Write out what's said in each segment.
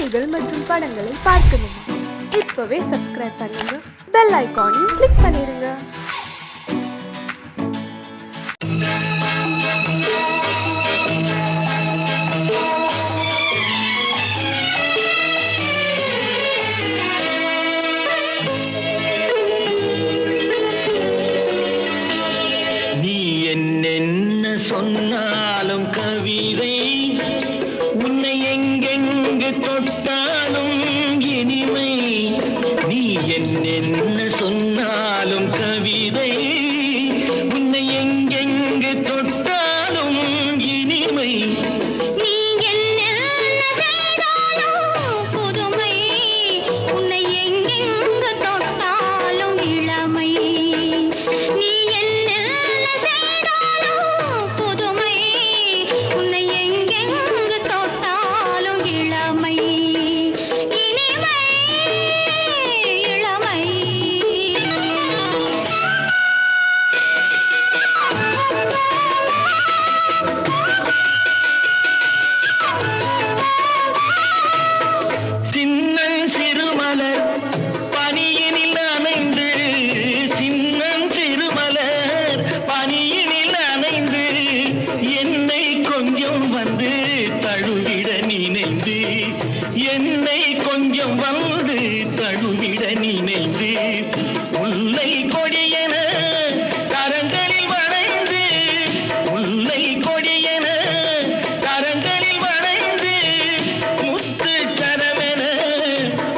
பாடல்கள் மற்றும் படங்களை பார்க்கணுமா? இப்பவே சப்ஸ்கிரைப் பண்ணுங்க, பெல் ஐகானையும் கிளிக் பண்ணிருங்க. சொன்னாலும் கவிதை உன்னை எங்கெங்கு தொட்டாலும் இனிமை. நீ என்ன சொன்னாலும் கவிதை உன்னை எங்கெங்கு தொட்டாலும் இனிமை. நீ என்ன செய்தாலும் புதுமை, உன்னை எங்கெங்கு தொட்டாலும் இளமை. நீ என்ன செய்தாலும் புதுமை, உன்னை எங்கெங்கு தொட்டாலும் இளமை. இனிமை இளமை. சின்னன் சிறுமலர் பனியினில் அணைந்து, சின்னன் சிறுமலர் பனியினில் அணைந்து என்னை கொஞ்சம் வந்து தழுவிட நினைந்து, என்னை கொஞ்சம் வந்து தழுவிட நினைந்து, முல்லை கொடியென கரங்களில் வளைந்து, முல்லை கொடியென கரங்களில் வளைந்து, முத்து கரமென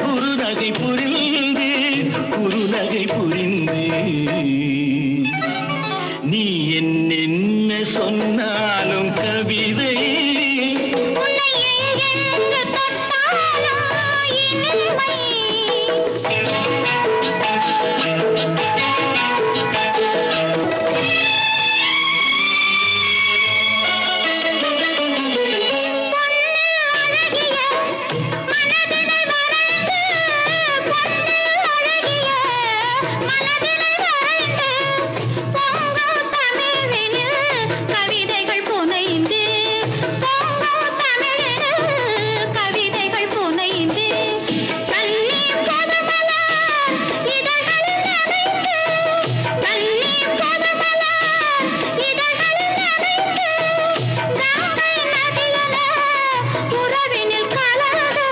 குறுநகை புரிந்து, குறுநகை புரிந்து. நீ என்ன சொன்னாலும் கவிதை உன்னை எங்கெங்கு தொட்டாலும் இனிமை. கவிதைகள் புனைந்து, கவிதைகள் புனைந்து, தண்ணீர் பதமல இதழ்களில் நனைந்து, தண்ணீர் பதமல இதழ்களில் நனைந்து, கங்கை நதியென உறவினில் கலந்து,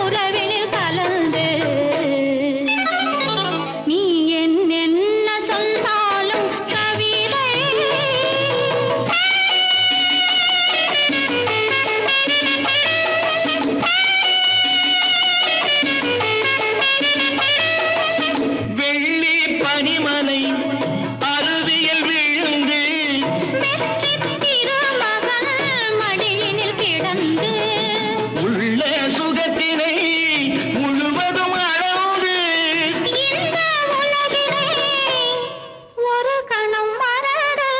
உறவினில் கலந்து. நீ என்ன சொன்னாலும் கவிதை. வெள்ளி பனிமலை அருவியில் விழுந்து, வெற்றித் திருமகள் மடியினில் கிடந்து, உள்ள சுகத்தினை முழுவதும் அளந்து, இந்த உலகினை ஒரு கணம் மறந்து,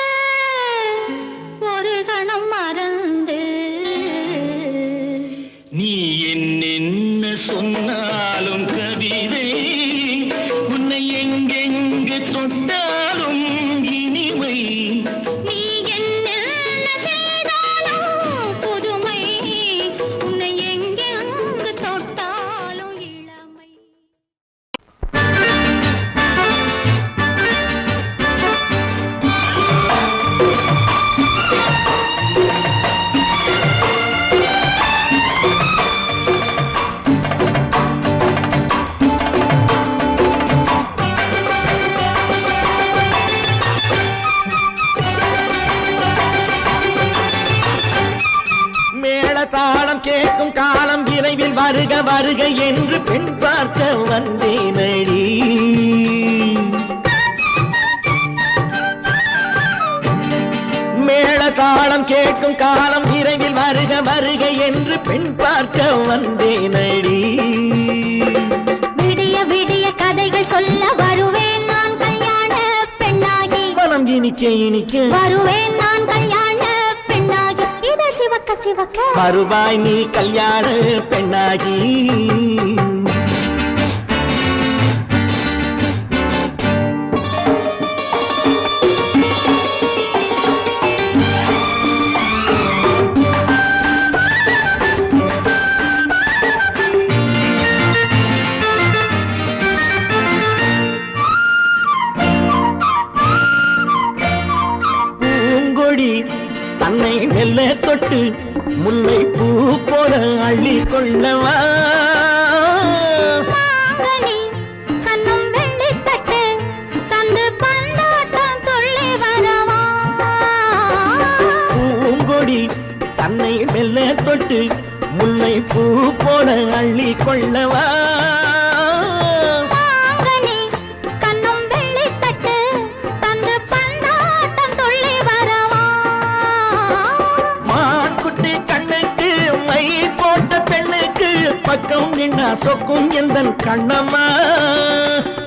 ஒரு கணம் மறந்து. நீ என்ன சொன்னாலும் கவிதை உன்னை எங்கெங்கு தொட்டாலும் இனிமை. நீ என்ன செய்தாலும் புதுமை, உன்னை எங்கெங்கு தொட்டாலும் இளமை. மேளதாளம் கேட்கும் காலம் விரைவில் வருக வருக என்று பெண் பார்க்க வந்தேனடி. மேளதாளம் கேட்கும் காலம் விரைவில் வருக வருக என்று பெண் பார்க்க வந்தேனடி. விடிய விடிய கதைகள் சொல்ல வருவேன் நான் கல்யாண பெண்ணாகி. மனம் இனிக்க இனிக்க வருவேன் நான் கல்யாண பெண்ணாகி. இதழ் சிவக்க சிவக்க வருவாய் நீ கல்யாண பெண்ணாகி. அள்ளி கொள்ளவா மாங்கனி கண்ணும் வெள்ளித்தட்டு தந்து பந்தாட்டம் துள்ளி வரவா பூங்கொடி தன்னை மெல்ல தொட்டு முல்லை பூ போல அள்ளி கொள்ளவா மாங்கனி கண்ணும் வெள்ளித்தட்டு தந்து பந்தாட்டம் துள்ளி வரவா மான்குட்டி கண்ணுக்கு மை போட்ட பெண்ணுக்கு பக்கம் நின்னா சொக்கும் எந்தன் கண்ணம்மா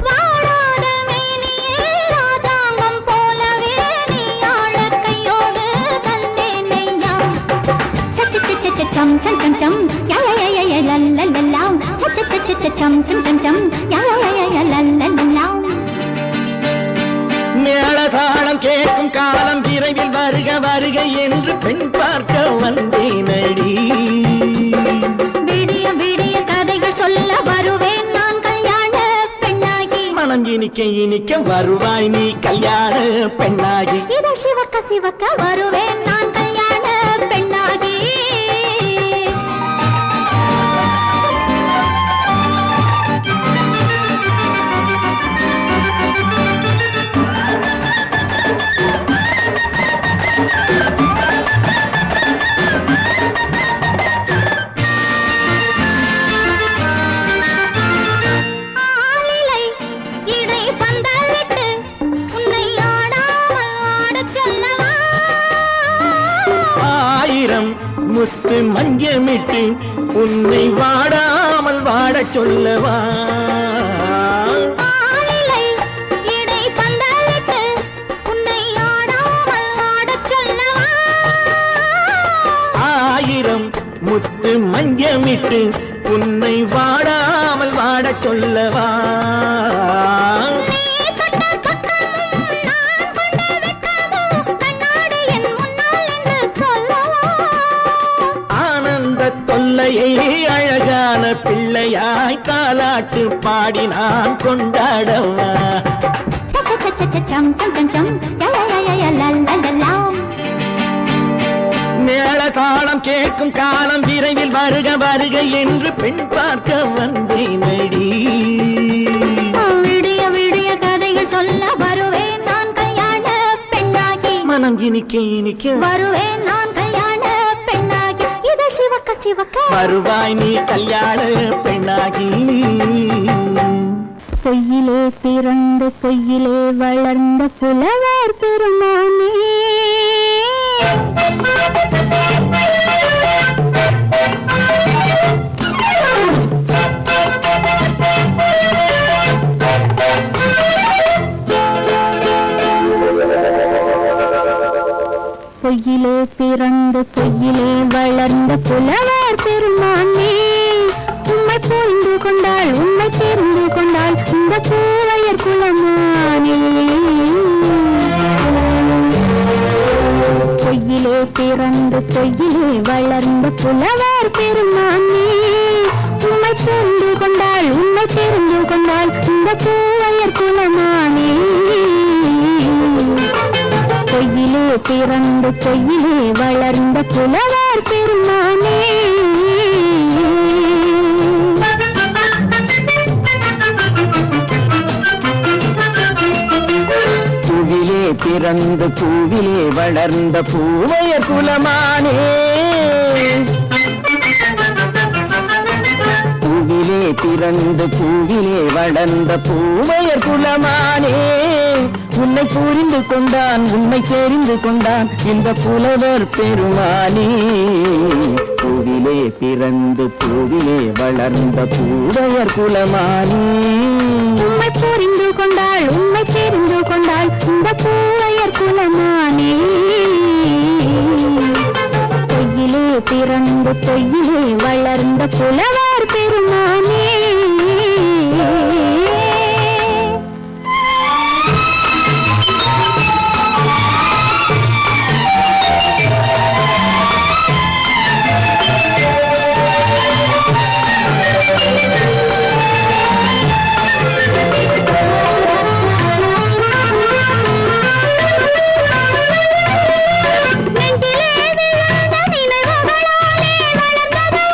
வாழாத மேனியே ராஜாங்கம் போலவே நீ ஆள கையோடு தந்தேனையா சம் சம் சம் சம் யா யா யா யா லல்லல்லா சம் சம் சம் யா யா யா லல்லல்லா மேளதாளம் கேட்கும் காலம் விரைவில் வருக வருக என்று பெண் பார்க்க வந்தேனடி விடிய விடிய கதைகள் சொல்ல வருவேன் நான் கல்யாண பெண்ணாகி மனம் இனிக்க இனிக்க வருவாய் நீ கல்யாண பெண்ணாகி இதழ் சிவக்க சிவக்க வருவேன் நான் கல்யாண பெண்ணாகி ஆலிலை இடை பந்தலிட்டு உன்னை ஆடாமல் ஆடச் சொல்லவா ஆயிரம் முத்து மஞ்சமிட்டு உன்னை வாடாமல் வாடச் சொல்லவா ஆலிலை இடை பந்தலிட்டு உன்னை ஆடாமல் ஆடச் சொல்லவா ஆயிரம் முத்து மஞ்சமிட்டு உன்னை வாடாமல் வாடச் சொல்லவா நீ தொட்ட பக்கமும் நான் கொண்ட வெட்கமும் கண்ணாடி என் முன்னால் என்று சொல்லவா ஆனந்த தொல்லையை அழகான பிள்ளையாய் காலாட்டு பாடி நான் கொண்டாடவா சம் சம் சம் சம் யா யா யா யா லல்லல்லா மேளதாளம் கேட்கும் காலம் விரைவில் வருக வருக என்று பெண் பார்க்க வந்தேனடி விடிய விடிய கதைகள் சொல்ல வருவேன் நான் கல்யாண பெண்ணாகி மனம் இனிக்க இனிக்க வருவேன் நான் கல்யாண பெண்ணாகி இதழ் சிவக்க சிவக்க வருவாய் நீ கல்யாண பெண்ணாகி பொய்யிலே பிறந்து பொய்யிலே வளர்ந்த புலவர் பெருமானே பொய்யிலே பிறந்து பொய்யிலே வளர்ந்த புலவர் பெருமானே உம்மை புரிந்து கொண்டாள் உம்மை தெரிந்து கொண்டாள் இந்த பூவையர் குலமானே பொய்யிலே பிறந்து பொய்யிலே வளர்ந்த புலவர் பெருமானே உம்மை புரிந்து கொண்டாள் உம்மை தெரிந்து கொண்டாள் இந்த பூவையர் குலமானே பொய்யிலே பிறந்து பொய்யிலே வளர்ந்த புலவர் பெருமானே பூவிலே பிறந்து பூவிலே வளர்ந்த பூவையர் குலமானே பூவிலே பிறந்து பூவிலே வளர்ந்த பூவையர் குலமானே உன்னை புரிந்து கொண்டான் உன்னை தெரிந்து கொண்டான் இந்த புலவர் பெருமானே பூவிலே பிறந்து பூவிலே வளர்ந்த பூவையர் குலமானே உம்மை புரிந்து கொண்டாள் உம்மை தெரிந்து கொண்டாள் இந்த பூவையர் குலமானே பொய்யிலே பிறந்து பொய்யிலே வளர்ந்த புலவர் பெருமானே நெஞ்சிலே விழுந்த நினைவுகளாலே வளர்ந்ததோ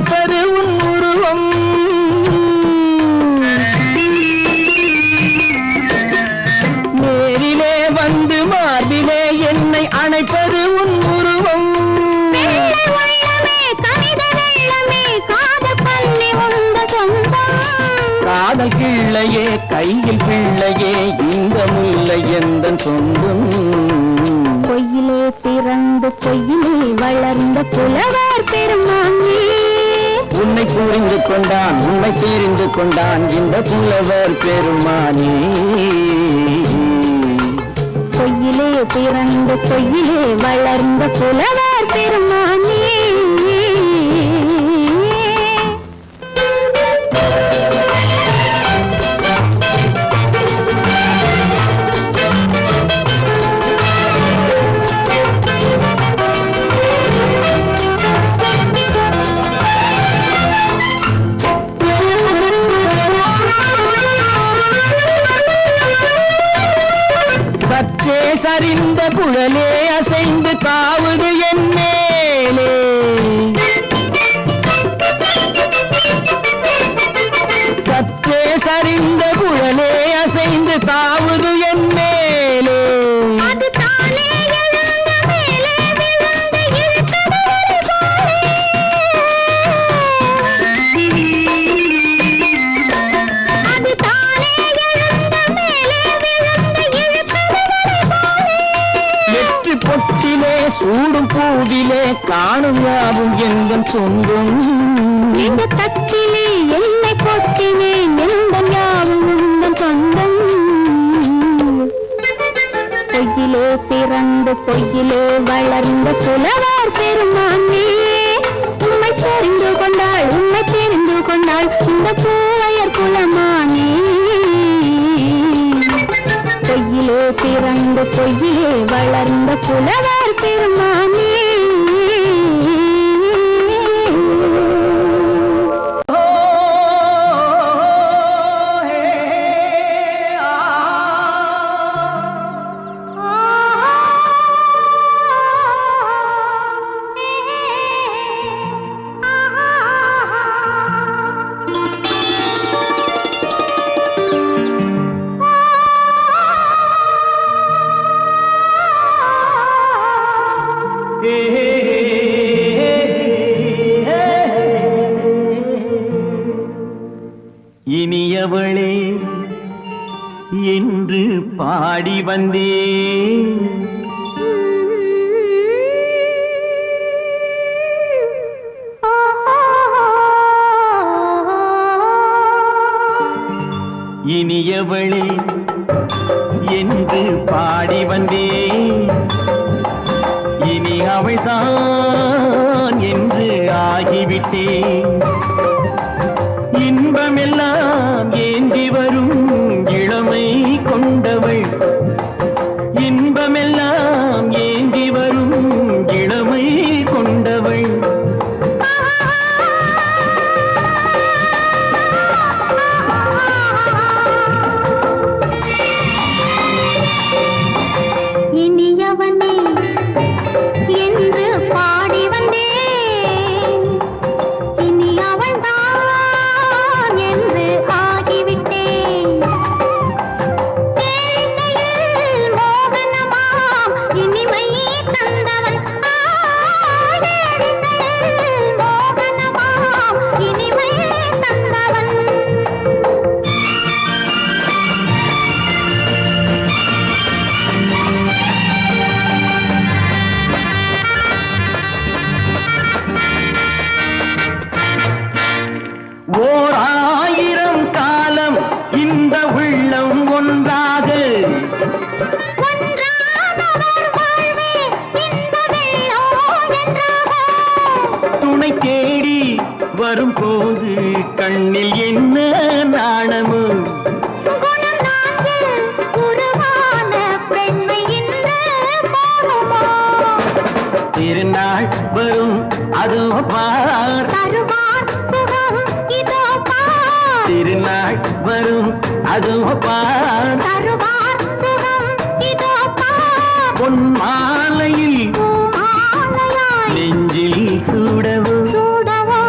அணைப்பது உன் உருவம். நேரிலே வந்து மார்பிலே என்னை அணைப்பது உன் உருவம். காதல் கிள்ளையே கையில் பிள்ளையே இந்த முல்லை எந்தன் சொந்தம். பொய்யிலே பிறந்து பொய்யிலே வளர்ந்த புலவர் பெருமானே. உன்னை புரிந்து கொண்டான் உண்மை தெரிந்து கொண்டான் இந்த புலவர் பெருமானே. பொய்யிலே பிறந்து பொய்யிலே வளர்ந்த புலவர் பெருமானே. சற்றே சரிந்த குழலே அசைந்து தாவுது என் மேலே. சற்றே சரிந்த குழலே அசைந்து தாவுது என் மேலே. பொட்டிலே சூடும் பூவிலே காணும் யாவும் எங்கள் சொந்தம். இந்த தட்டிலே என்னை கொட்டினேன் எந்தன் யாவும் உந்தன் சொந்தம். பொய்யிலே பிறந்து பொய்யிலே வளர்ந்த புலவர் பெருமானே. உண்மை தெரிந்து கொண்டாள் உண்மை தெரிந்து கொண்டாள் இந்த பூவையர் குலமானே. பொய்யிலே பிறந்து பொய்யிலே வளர்ந்த புலவர் பெருமானே. இனியவளே என்று பாடி வந்தேன். இனியவளே என்று பாடி வந்தேன். இனி அவள்தான் என்று ஆகிவிட்டேன். இன்பமெல்லாம் ஏந்தி வரும் இளமை கொண்டவள். இன்பமெல்லாம் ஏந்தி வரும் இளமை கொண்டவள். இனியவனே என்று பாடி வந்தேன். இனி அவள்தான் என்று ஆகிவிட்டேன். தேனிசையில் மோகனமாம் இனிமை தந்தவன். தேனிசையில் மோகனமாம் இனிமை தந்தவன். ஓர் ஆயிரம் காலம் இந்த உள்ளம் ஒன்றாக துணை தேடி வரும்போது கண்ணில் என்ன நாணமோ. திருநாள் வரும் அதோ பார். திருநாள் வரும் அதோ பார். பொன் மாலையில் நெஞ்சில் சூடவோ சூடவோ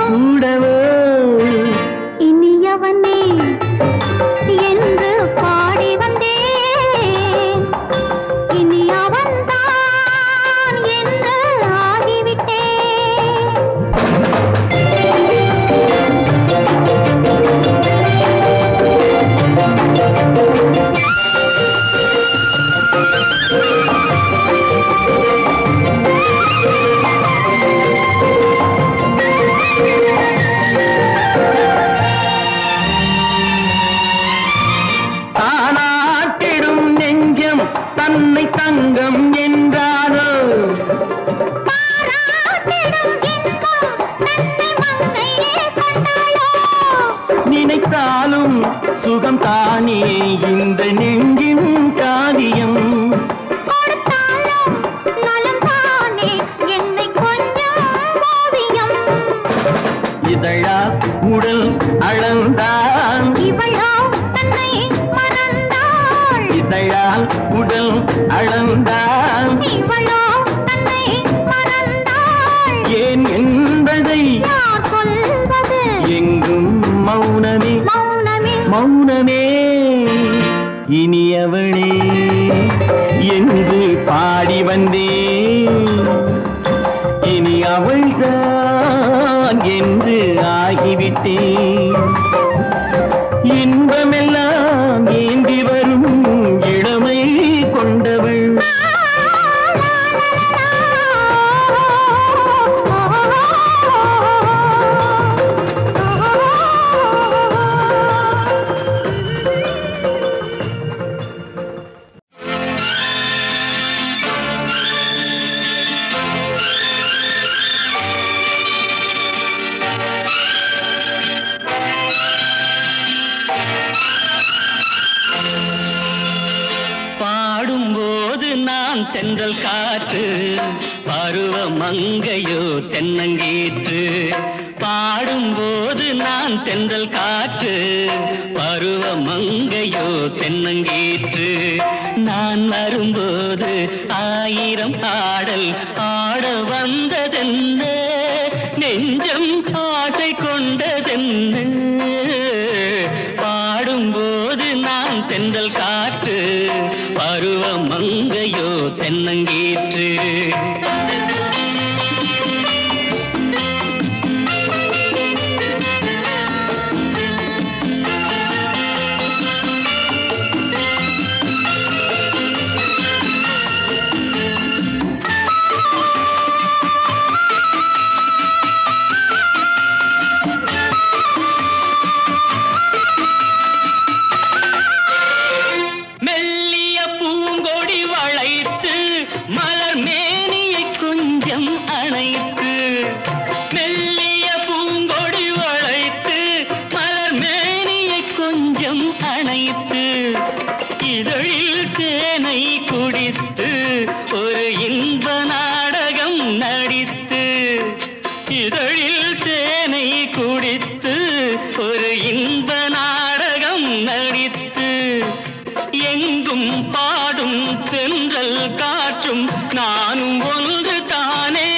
நினைத்தாலும் சுகம் தானே இந்த நெஞ்சின் காவியம். கொடுத்தாலும் நலம் தானே என்னை கொஞ்சம் ஓவியம். இதழால் உடல் அளந்தான் இவளோ தன்னை மறந்தாள். இதழால் உடல் அளந்தான் இவளோ தன்னை மறந்தாள். ஏன் என்பதை யார் சொல்வது? எங்கும் மௌனமே மௌனமே மௌனமே. இனியவளே என்று பாடி வந்தேன், இனி அவள்தான் என்று ஆகிவிட்டேன். இன்பமெல்லாம் ஏந்தி வரும் இளமை கொண்டவள். பாடும்போது நான் தென்றல் காற்று, பருவ மங்கையோ தென்னங்கீற்று. பாடும்போது நான் தென்றல் காற்று, பருவ மங்கையோ தென்னங்கீற்று. நான் வரும்போது ஆயிரம் ஆடல் ஆட வந்ததென்ன, நெஞ்சம் ஆசை கொண்டதென்ன. பாடும்போது நான் தென்றல் காற்று, பருவ மங்கையோ தென்னங்கீற்று. மெல்லிய பூங்கொடி வளைத்து மலர் மேனியை கொஞ்சம் அணைத்து, மெல்லிய பூங்கொடி வளைத்து மலர் மேனியை கொஞ்சம் அணைத்து, இதழில் தேனை குடித்து ஒரு இன்ப நாடகம் நடித்து, இதழில் தேனை குடித்து ஒரு இன்ப நாடகம் நடித்து, எங்கும் பாடும் தென்றல் காற்றும் நானும் ஒன்று தானே,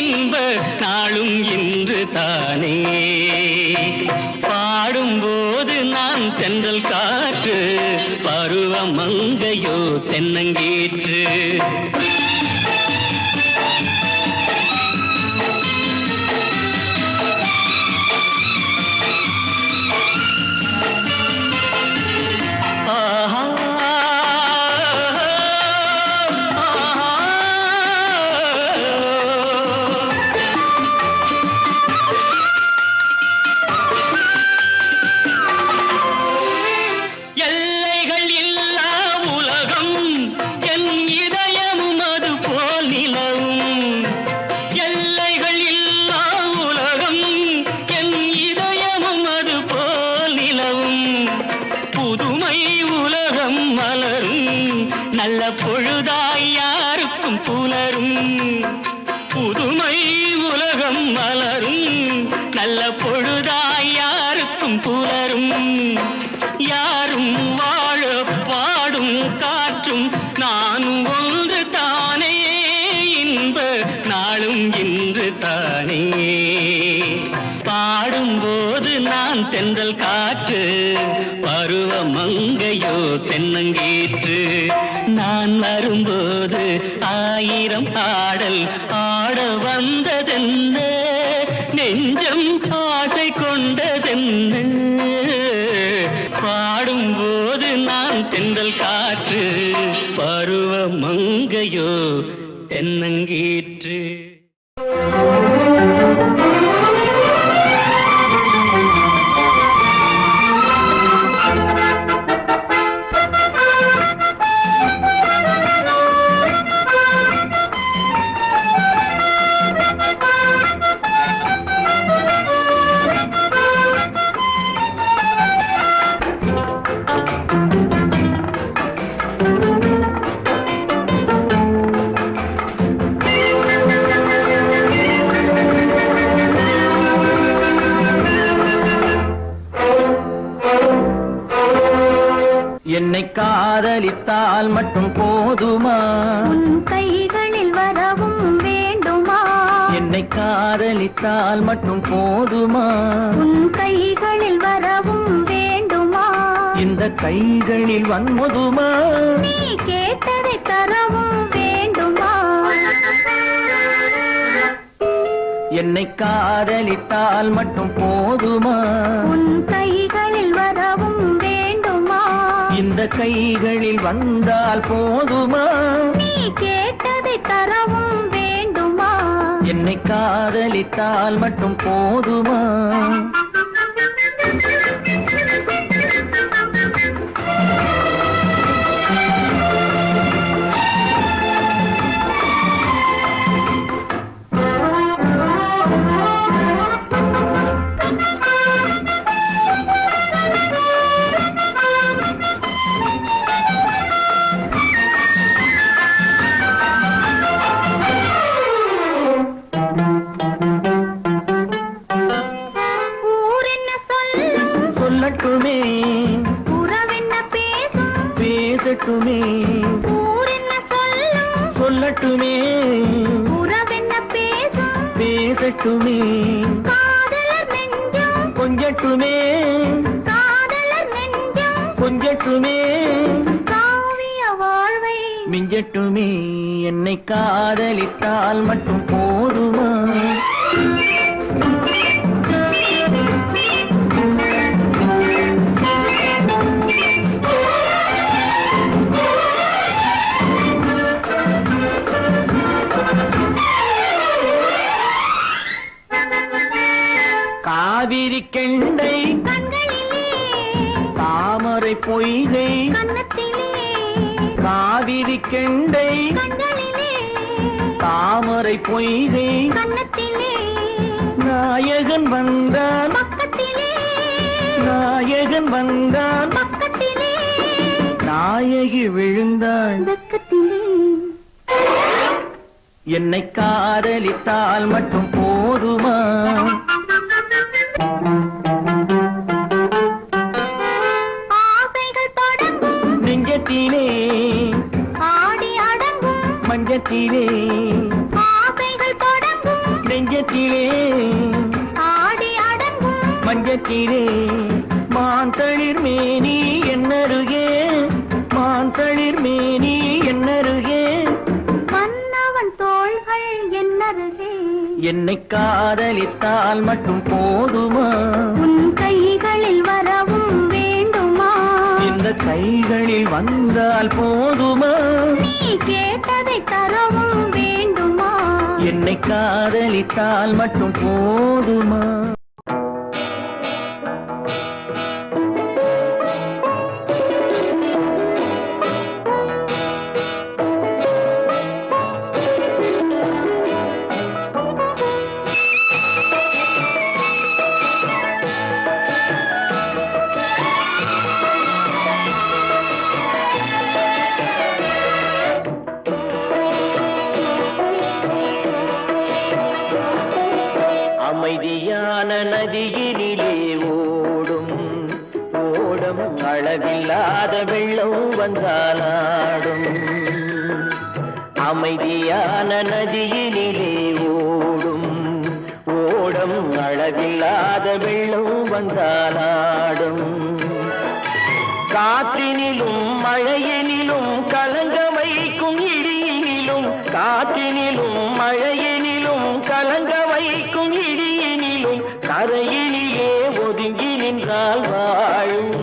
இன்ப நாளும் இன்று தானே. பாடும்போது நான் தென்றல் காற்று, பருவ மங்கையோ தென்னங்கீற்று. ஆஹா எல்லைகள் இல்லா உலகம் என் இதயமும் அது போல் நிலவும். எல்லைகள் இல்லா உலகம் என் இதயமும் அது போல் நிலவும். புதுமை உலகம் மலரும் நல்ல பொழுதாய் யாருக்கும் புலரும். புதுமை உலகம் மலரும் நல்ல பொழுதாய் யாருக்கும் புலரும். யாரும் வாழ பாடும் காற்றும் நானும் ஒன்று தானே, இன்ப நாளும் இன்று தானே. பாடும்போது நான் தென்றல் காற்று, பருவ மங்கையோ தென்னங்கீற்று. நான் வரும்போது ஆயிரம் ஆடல் ஆட வந்ததென்ன, நெஞ்சம் ஆசை கொண்டதென்ன. பாடும்போது நான் தென்றல் காற்று, பருவ மங்கையோ தென்னங்கீற்று. என்னை காதலித்தால் மட்டும் போதுமா உன் கைகளில் வரவும் வேண்டுமா என்னை காதலித்தால் மட்டும் போதுமா உன் கைகளில் வரவும் வேண்டுமா இந்த கைகளில் வன்முதுமா நீ கேட்டதை தரவும் வேண்டுமா என்னை காதலித்தால் மட்டும் போதுமா உன் கைகளில் வரவும் வேண்டுமா இந்த கைகளில் வந்தால் போதுமா நீ கேட்டதை தரவும் வேண்டுமா என்னை காதலித்தால் மட்டும் போதுமா சொல்லட்டுமே உறவென்ன பேசும் பேசட்டுமே ஊரென்ன சொல்லும் சொல்லட்டுமே உறவென்ன பேசும் பேசட்டுமே காதலர் நெஞ்சம் கொஞ்சட்டுமே காதலர் நெஞ்சம் கொஞ்சட்டுமே காவிய வாழ்வை மிஞ்சட்டுமே என்னை காதலித்தால் மட்டும் போதுமா காவிரி கெண்டை கண்களிலே தாமரை பொய்கை கன்னத்திலே காவிரி கெண்டை கண்களிலே தாமரை பொய்கை கன்னத்திலே நாயகன் வந்தான் பக்கத்திலே நாயகன் வந்தான் பக்கத்திலே நாயகி விழுந்தாள் பக்கத்திலே என்னை காதலித்தால் மட்டும் போதுமா ஆசைகள் தொடங்கும் நெஞ்சத்திலே ஆடி அடங்கும் மஞ்சத்திலே ஆசைகள் தொடங்கும் நெஞ்சத்திலே ஆடி அடங்கும் மஞ்சத்திலே மான் தளிர் மேனி என்னருகே மான் தளிர் மேனி என்னருகே மன்னவன் தோள்கள் என்னருகே என்னை காதலித்தால் மட்டும் போதுமா உன் கைகளில் வரவும் வேண்டுமா இந்த கைகளில் வந்தால் போதுமா நீ கேட்டதை தரவும் வேண்டுமா என்னை காதலித்தால் மட்டும் போதுமா அமைதியான நதியினிலே ஓடும் ஓடம் அளவில்லாத வெள்ளம் வந்தாலாடும் அமைதியான நதியினிலே ஓடும் ஓடம் அளவில்லாத வெள்ளம் வந்தாலாடும் காற்றினிலும் மழையினிலும் கலங்க வைக்கும் இடியினிலும் காற்றினிலும் மழையினிலும் கலங்க வைக்கும் இடியினிலும் கரையினிலே ஒதுங்கி நின்றால் வாழும்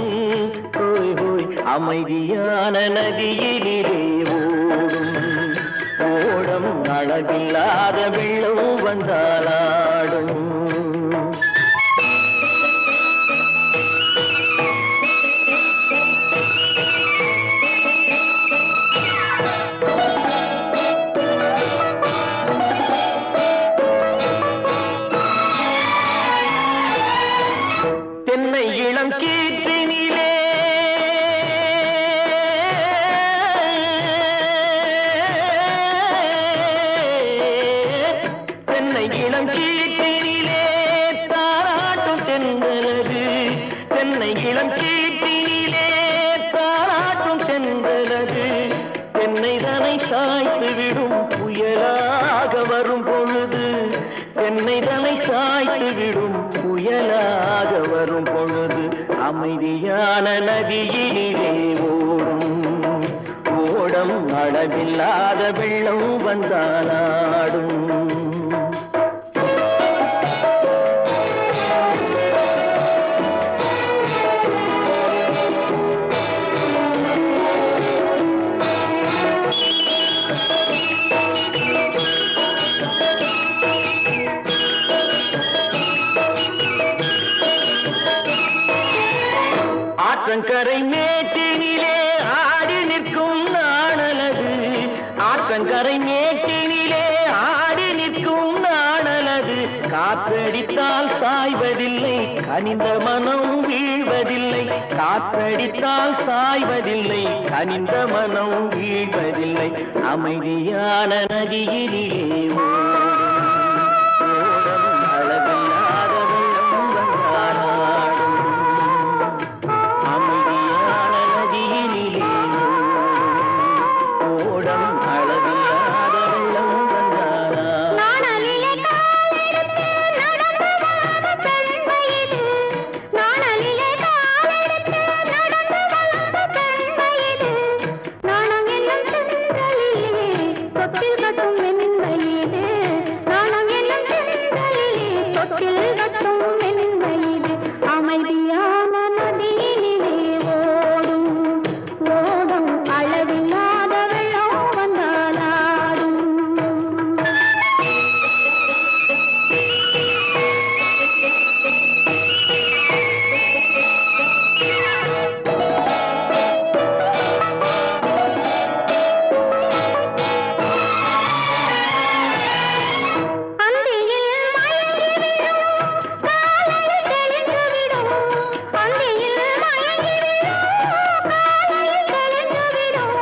ஹோய் ஹோய் அமைதியான நதியினிலே ஓடும் ஓடம் அளவில்லாத வெள்ளம் வந்தாலாடும் தென்னை இளம் கீற்றினிலே தென்னை இளம் கீற்றினிலே தாராட்டும் தென்றலது தென்னை இளம் கீற்றினிலே தாராட்டும் தென்றலது தென்னைதனை சாய்த்து விடும் புயலாக வரும் பொழுது தென்னைதனை சாய்த்து விடும் புயலாக வரும் பொழுது அமைதியான நதியிலே ஓடும் ஓடம் அளவில்லாத வெள்ளம் வந்தாலாடும் ஆற்றங்கரை மேட்டினிலே ஆடி நிற்கும் நாணலது ஆற்றங்கரை மேட்டினிலே ஆடி நிற்கும் நாணலது காற்றடித்தால் சாய்வதில்லை கனிந்த மனம் வீழ்வதில்லை காற்றடித்தால் சாய்வதில்லை கனிந்த மனம் வீழ்வதில்லை அமைதியான நதியிலே ஓடும் அளவில்லாத வெள்ளம் வந்தாலாடும் அமைதியான நதியிலே ஓடம் அளவில்லாத வெள்ளம் வந்தாலாடும் நாணலிலே காலெடுத்து நடந்து வளர்ந்த பெண்மையிது நாணலிலே காலெடுத்து நடந்து வளர்ந்த பெண்மையிது நாணம் என்னும் சென்றலிலே தொட்டில் கட்டும் மென்மையிது நாணம் என்னும் சென்றலிலே தொட்டில் கட்டும் மென்மையிது அமைதியான நதியிலே ஓடும் ஓடும் அளவில்லாத வெள்ளம் வந்தாலாடும் அந்தியில் மயங்கிவிடும் காலையில் தெளிந்துவிடும் அந்தியில் மயங்கிவிடும் காலையில் தெளிந்துவிடும்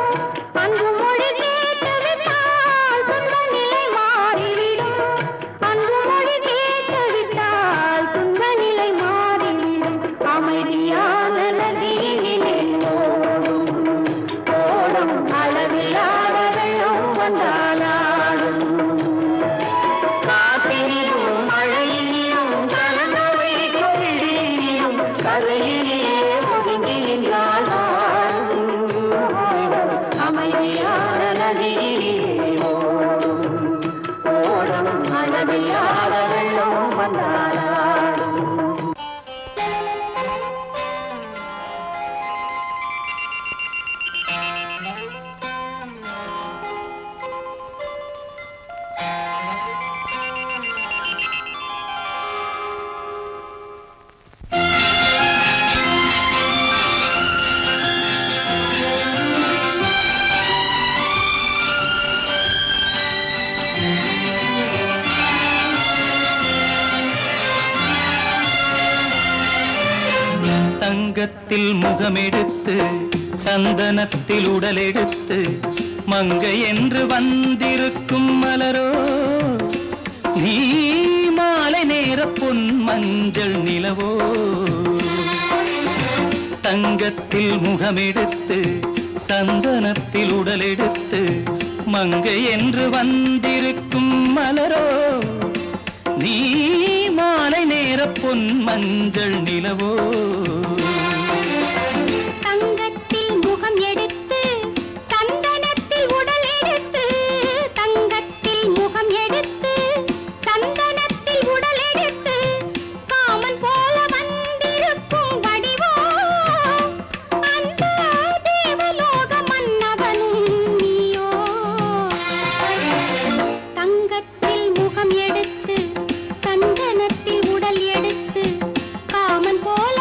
அன்பு மொழி கேட்டுவிட்டால் துன்ப நிலை மாறிவிடும் அன்பு மொழி கேட்டுவிட்டால் துன்ப நிலை மாறிவிடும் அமைதியான நதியிலே ஓடும் ஓடும் அளவில்லாத வெள்ளம் வந்தாலாடும் காற்றிலும் மழையிலும் கலந்து வைக்கும் இடியிலும் கரையிலே ஒதுங்கி நின்றால் அமைதியான நதியிலே ஓடும் ஓடும் அளவில்லாத வெள்ளம் வந்தாலாடும் தங்கத்தில் முகமெடுத்து சந்தனத்தில் உடலெடுத்து மங்கை என்று வந்திருக்கும் மலரோ நீ மாலை நேர பொன் மஞ்சள் நிலவோ தங்கத்தில் முகமெடுத்து சந்தனத்தில் உடலெடுத்து மங்கை என்று வந்திருக்கும் மலரோ நீ மாலை நேர பொன் மஞ்சள் நிலவோ தங்கத்தில் முகம் எடுத்து சந்தனத்தில் உடல் எடுத்து தங்கத்தில் முகம் எடுத்து சந்தனத்தில் உடல் எடுத்து காமன் போல வந்திருக்கும் வடிவோ அந்த தேவலோக மன்னவனும் நீயோ தங்கத்தில் முகம் எடுத்து சந்தனத்தில் உடல் எடுத்து காமன் போல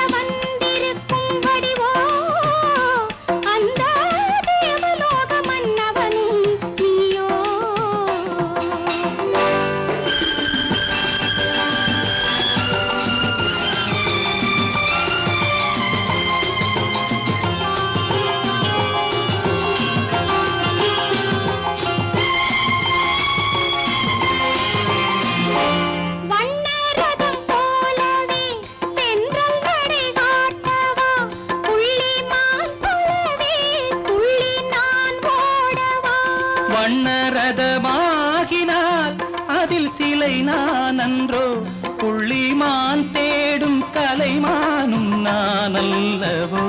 அல்லவோ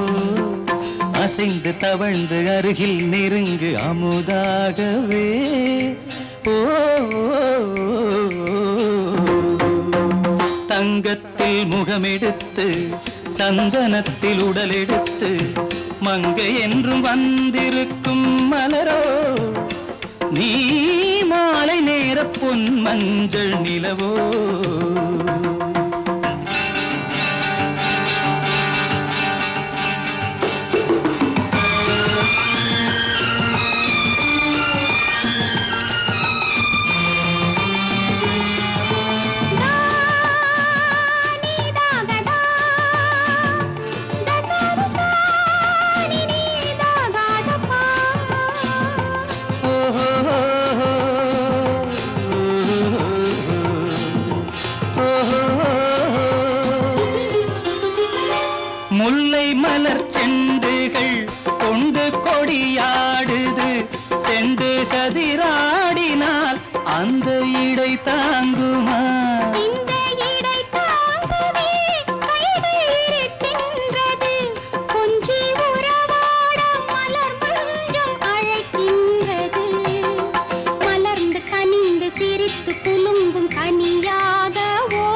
அசைந்து தவழ்ந்து அருகில் நெருங்கு அமுதாகவே ஓ தங்கத்தில் முகமெடுத்து சந்தனத்தில் உடலெடுத்து மங்கை என்றும் வந்திருக்கும் மலரோ நீ மாலை நேர பொன் மஞ்சள் நிலவோ முல்லை மலர் செண்டுகள் கொண்டு கொடியாடுது செண்டு சதிராடினால் அந்த இடை தாங்குமா இந்த இடை தாங்குவே கைகள் இருக்கின்றது கொஞ்சி உறவாட மலர் மஞ்சம் அழைக்கின்றது மலர்ந்து கனிந்து சிரித்து குலுங்கும் கனியாகவோ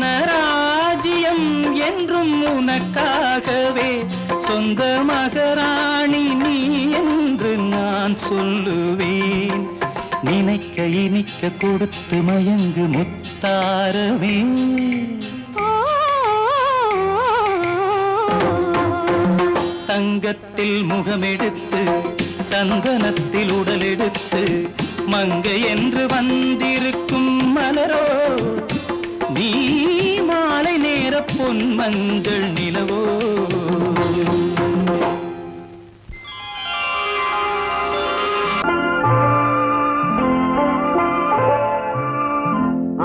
மனராஜ்யம் என்றும் உனக்காகவே சொந்த மகராணி நீ என்று நான் சொல்லுவேன் நினைக்க இனிக்க கொடுத்து மயங்கு முத்தாரவே தங்கத்தில் முகமெடுத்து சந்தனத்தில் உடலெடுத்து மங்கை என்று வந்திருக்கும் மலரோ நீ மாலை நேர பொன் மஞ்சள் நிலவோ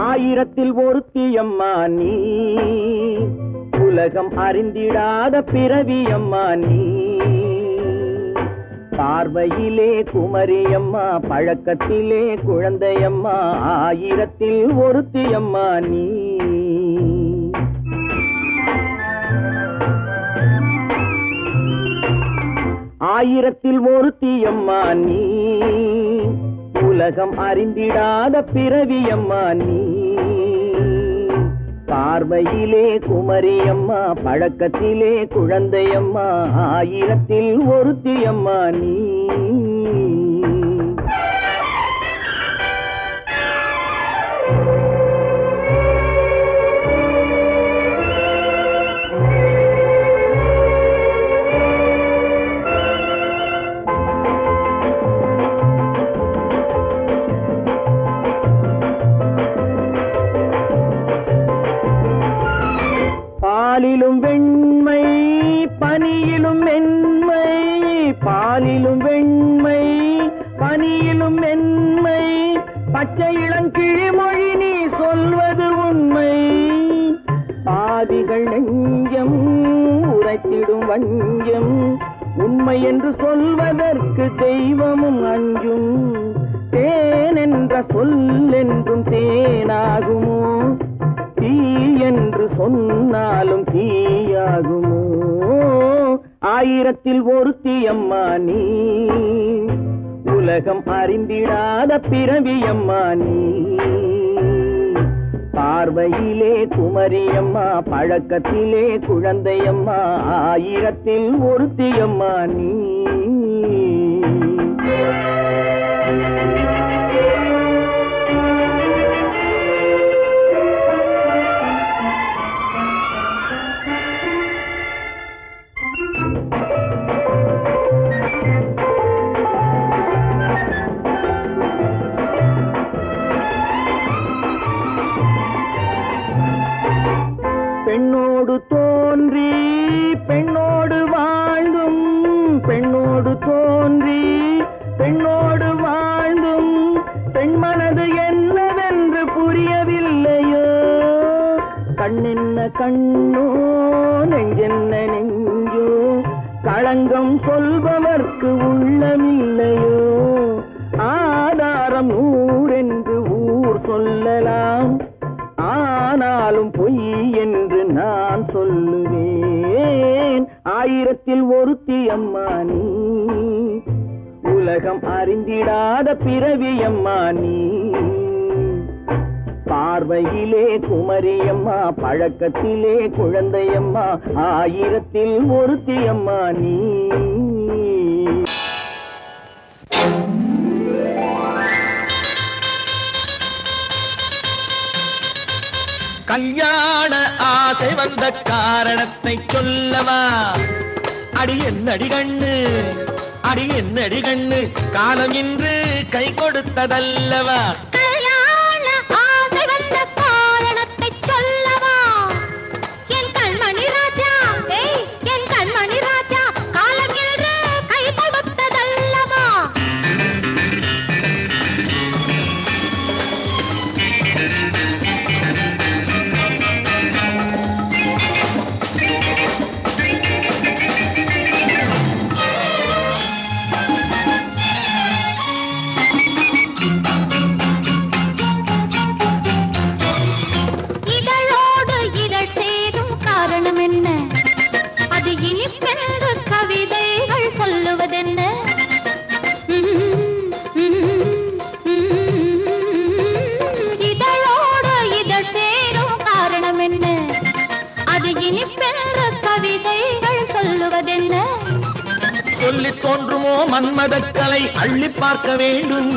ஆயிரத்தில் ஒருத்தியம்மா நீ உலகம் அறிந்திடாத பிறவியம்மா நீ பார்வையிலே குமரியம்மா பழக்கத்திலே குழந்தையம்மா ஆயிரத்தில் ஒருத்தியம்மா நீ ஆயிரத்தில் ஒருத்தியம்மா நீ உலகம் அறிந்திடாத பிறவியம்மா நீ பார்வையிலே குமரியம்மா பழக்கத்திலே குழந்தையம்மா ஆயிரத்தில் ஒருத்தியம்மா நீ பாலிலும் வெண்மை பனியிலும் மென்மை பாலிலும் வெண்மை பனியிலும் மென்மை பச்சை இளங்கிழிமொழி நீ சொல்வது உண்மை பாதிகள் நெஞ்சம் உரைத்திடும் வஞ்சம் உண்மை என்று சொல்வதற்கு தெய்வமும் அஞ்சும் தேன் என்ற சொல் என்றும் தேனாகுமோ தீ என்று சொன்னாலும் தீயாகுமோ ஆயிரத்தில் ஒருத்தியம்மா நீ உலகம் அறிந்திடாத பிறவியம்மா நீ பார்வையிலே குமரியம்மா பழக்கத்திலே குழந்தையம்மா ஆயிரத்தில் ஒருத்தியம்மா நீ பெண்ணோடு தோன்றி பெண்ணோடு வாழ்ந்தும் பெண் கண்ணோ நெஞ்சென்ன நெஞ்சோ களங்கம் சொல்பவர்க்கு உள்ளமில்லையோ ஆதாரம் ஊரென்று ஊர் சொல்லலாம் ஆனாலும் பொய் என்று நான் சொல்லுவேன் ஆயிரத்தில் ஒருத்தி அம்மா நீ உலகம் அறிந்திடாத பிறவி அம்மா நீ பார்வையிலே குமரியம்மா பழக்கத்திலே குழந்தையம்மா ஆயிரத்தில் ஒருத்தி அம்மா நீ கல்யாண ஆசை வந்த காரணத்தை சொல்லவா அடி என்னடி கண்ணு அடி என்னடி கண்ணு காலம் இன்று கை கொடுத்ததல்லவா கல்யாண ஆசை வந்த காரணத்தை சொல்லவா என் கண்மணி ராஜா என் கண்மணி ராஜா காலம் என்று கை கொடுத்ததல்லவா இதழோடு இதழ் சேரும் காரணம் என்ன அது இனிப்பென்று கவிதைகள் சொல்லுவதென்ன இதழோடு இதழ் சேரும் காரணம் என்ன அது இனிப்பென்று கவிதைகள் சொல்லுவதென்ன சொல்லி தோன்றுமோ மன்மதக்கலை அள்ளி பார்க்க வேண்டும்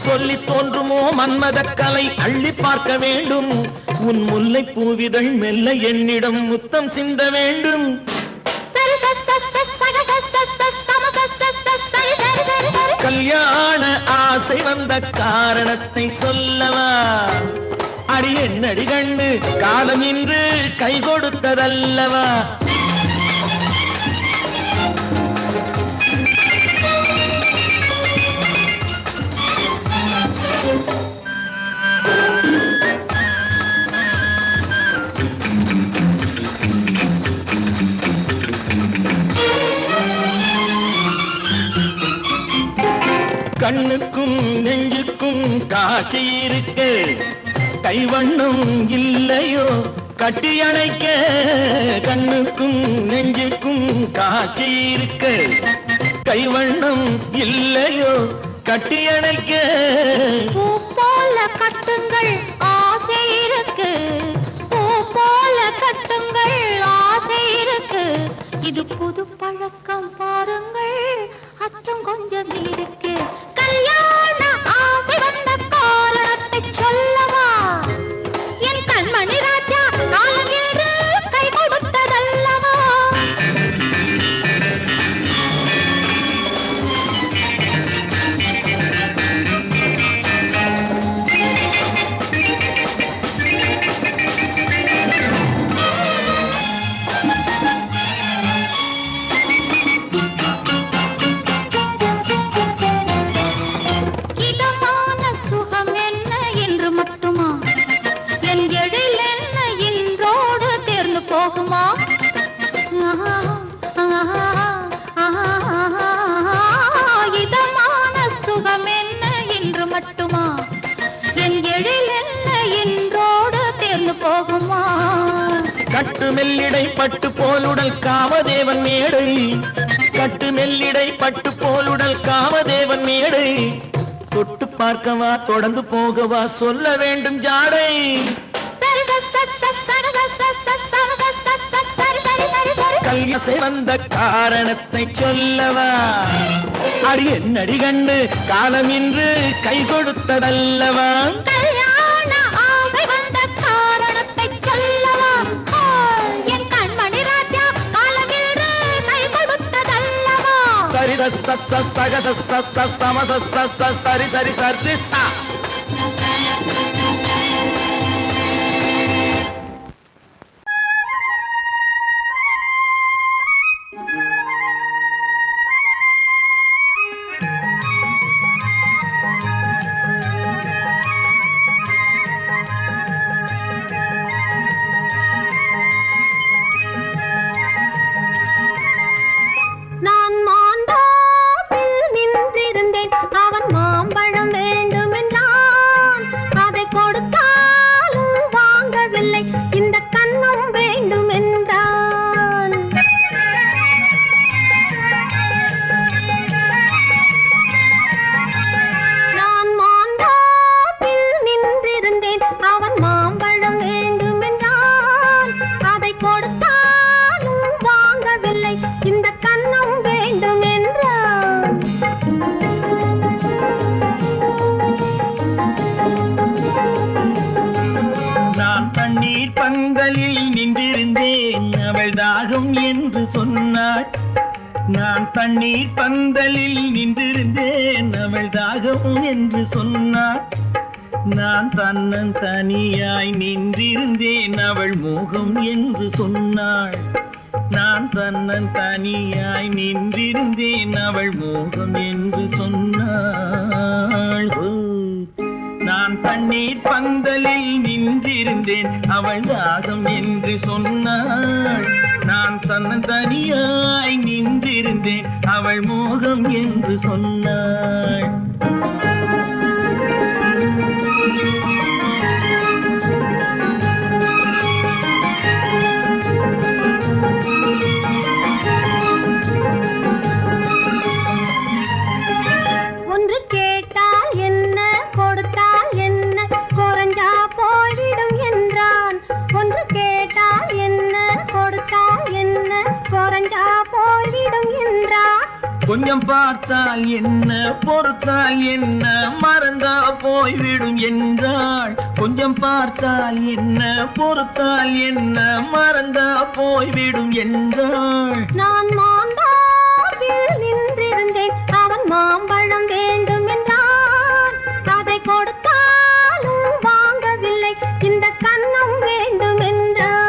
சொல்லி தோன்றுமோ மன்மதக்கலை அள்ளி பார்க்க வேண்டும் உன் முல்லை பூவிதழ் மெல்ல என்னிடம் முத்தம் சிந்த வேண்டும் கல்யாண ஆசை வந்த காரணத்தை சொல்லவா அடி என்னடி கண்டு காலம் இன்று கை கொடுத்ததல்லவா கண்ணுக்கும் நெஞ்சுக்கும் காட்சி இருக்கு கைவண்ணம் இல்லையோ கட்டி அணைக்க கண்ணுக்கும் நெஞ்சுக்கும் காட்சி இருக்கு கைவண்ணம் இல்லையோ கட்டி அணைக்க பூ போல கட்டுங்கள் ஆசை இருக்கு பூ போல கட்டுங்கள் ஆசை இருக்கு இது புது பழக்கம் பாருங்கள் அச்சம் கொஞ்சம் இருக்கு கல்யாண ஆசை வந்த காரணத்தை சொல்லவா என் கண்மணி ராஜா காலம் என்று கை கொடுத்ததல்லவா இதமான சுகம் என்ன என்று மட்டுமா என் எழில் என்ன இன்றோடு தேர்ந்து போகுமா இதமான சுகம் என்ன என்று மட்டுமா என் எழில் என்ன இன்றோடு தேர்ந்து போகுமா கட்டு மெல்லிடை பட்டு போலுடல் காமதேவன் மேடை கட்டு மெல்லிடை பட்டு போலுடல் காமதேவன் மேடை தொட்டு பார்க்கவா தொடர்ந்து போகவா சொல்ல வேண்டும் ஜாடை கல்யாசை வந்த காரணத்தை சொல்லவா அடி என்னடி கண்டு காலம் இன்று கை கொடுத்ததல்லவா கல்யாண ஆசை வந்த காரணத்தை சொல்லவா என் கண்மணி ராஜா காலம் என்று கை கொடுத்ததல்லவா சரி சக சம சரி சரி சரி சா நான் தண்ணீர் பந்தலில் நின்றிருந்தேன் அவள் தாகம் என்று சொன்னாள். நான் தன்னன் தனியாய் நின்றிருந்தேன் அவள் மோகம் என்று சொன்னாள். நான் தன்னன் தனியாய் நின்றிருந்தேன் அவள் மோகம் என்று சொன்னாள். நான் தண்ணீர் பந்தலில் நின்றிருந்தேன் அவள் தாகம் என்று சொன்னாள். நான் தன்னன் தனியாய் நின்றிருந்தேன் அவள் மோகம் என்று சொன்னாள். ஒன்று கேட்டால் என்ன கொடுத்தால் என்ன குறைஞ்சா போய்விடும் என்றான். ஒன்று கேட்டால் என்ன கொடுத்தால் என்ன குறைஞ்சா போய்விடும் என்றான். கொஞ்சம் பார்த்தால் என்ன பொறுத்தால் என்ன மறந்தா போய்விடும் என்றாள். கொஞ்சம் பார்த்தால் என்ன பொறுத்தால் என்ன மறந்தா போய்விடும் என்றாள். நான் மாந்தாப்பில் நின்றிருந்தேன் அவன் மாம்பழம் வேண்டும் என்றான். அதை கொடுத்தாலும் வாங்கவில்லை இந்த கன்னம் வேண்டும் என்றான்.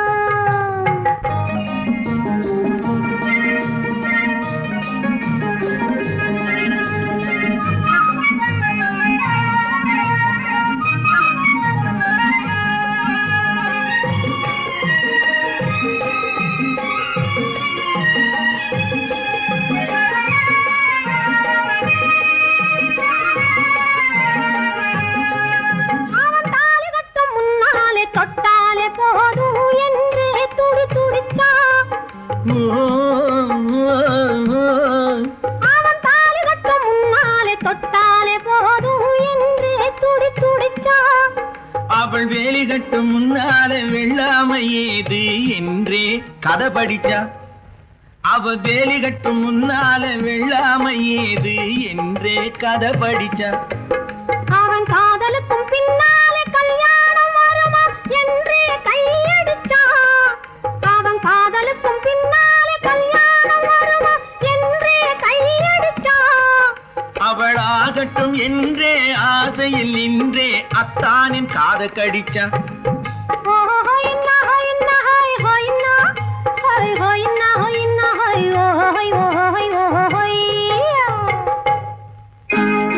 தொட்டாலே போதும் என்று துடி துடித்தான். அவன் தாலி கட்ட முன்னாலே தொட்டாலே போதும் என்று துடி துடித்தான். அவள் வேலி கட்டும் முன்னாலே வெள்ளாமை ஏது என்றே கதை படிச்சா. அவள் வேலி கட்டும் முன்னாலே வெள்ளாமை ஏது என்றே கதை படிச்சா. அவன் காதலுக்கும் பின்னாலே கல்யாணம் வருமா என்றே கையடிச்சான். அவன் காதலுக்கும் பின்னாலே கல்யாணம் வருமா என்றே கையடிச்சான். அவள் ஆகட்டும் என்றே ஆசையில் நின்றே அத்தானின் காத கடிச்சா.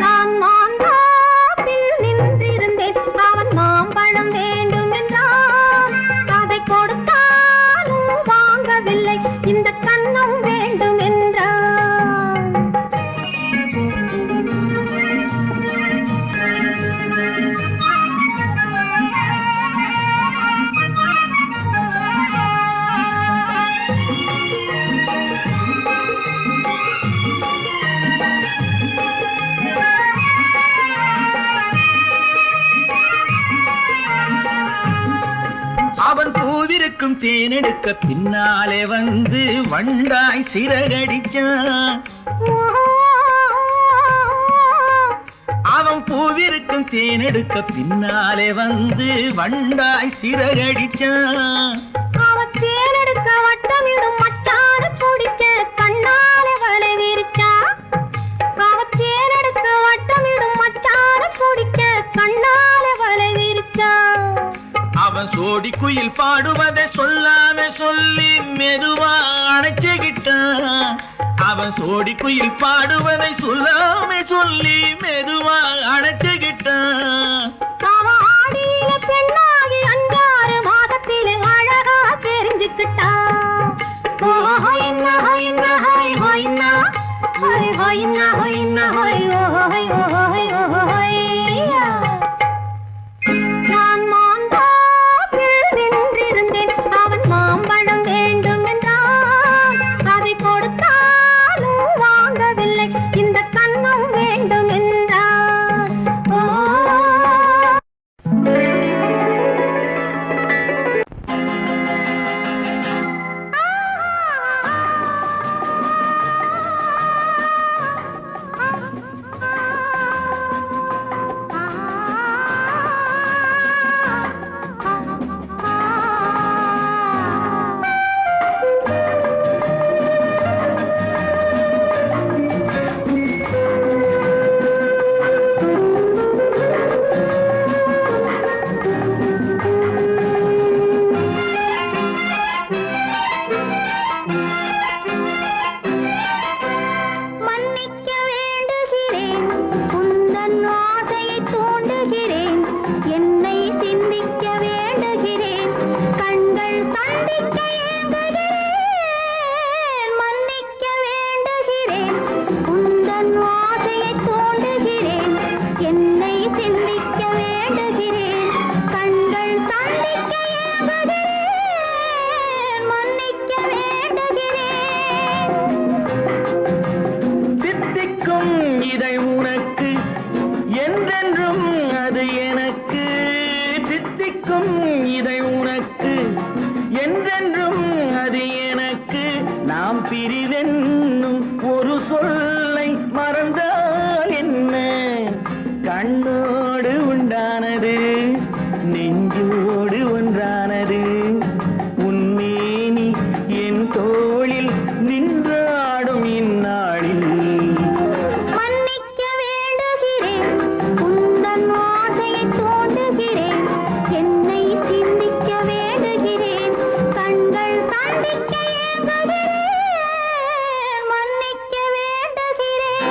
நான் மாந்தாப்பில் நின்றிருந்தேன் அவன் மாம்பழம் வேண்டும் என்றான். அதை கொடுத்தாலும் வாங்கவில்லை இந்த கன்னம் வேண்டும் என்றான். அவன் பூவிருக்கும் தேனெடுக்க பின்னாலே வந்து வண்டாய் சிறகடிச்சான். அவன் பூவிருக்கும் தேனெடுக்க பின்னாலே வந்து வண்டாய் சிறகடிச்சான். அவன் தேனெடுக்க வட்டமிடும் மட்டான குடிக்க கண்ணாலே வலை விரிச்சா. அவன் தேனெடுக்க வட்டமிடும் மட்டான குடிக்க கண்ணாலே வலை விரிச்சா. அவன் சோடி குயில் பாடுவதை சொல்லாம சொல்லி மெதுவா அணைச்சுக்கிட்டான். அவன் சோடி குயில் பாடுவதை சொல்லாம சொல்லி மெதுவா அணைச்சுக்கிட்டான். அவன் ஆடியில பெண்ணாகி 5-6 மாதத்திலே அழகா தெரிஞ்சுக்கிட்டான். நான் மாந்தாப்பில் நின்றிருந்தேன் அவன் மாம்பழம் வேண்டும் என்றான். அதை கொடுத்தாலும் வாங்கவில்லை இந்த கன்னம் வேண்டும் என்றான். சொல்லை மறந்தால் என்ன கண்ணோடு உண்டானது நெஞ்சோடு ஒன்றானது உன்மேனி என் தோளில் நின்றாடும் இந்நாளில் மன்னிக்க வேண்டுகிறேன் உந்தன் ஆசையை தோண்டுகிறேன் என்னை சிந்திக்க வேண்டுகிறேன் கண்கள் சந்திக்க ஏங்குகிறேன் மன்னிக்க வேண்டுகிறேன்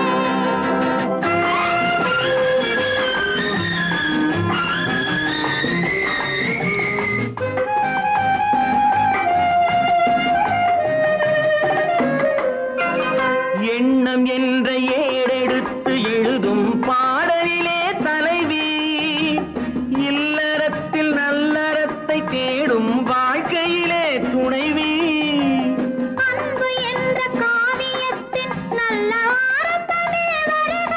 எண்ணம் என்ற ஏடெடுத்து எழுதும் பாடலிலே தலைவி இல்லறத்தில் நல்லறத்தை தேடும் வாழ்க்கையிலே துணைவி அன்பு என்ற காவியத்தின் நல்ல ஆரம்பமே வருக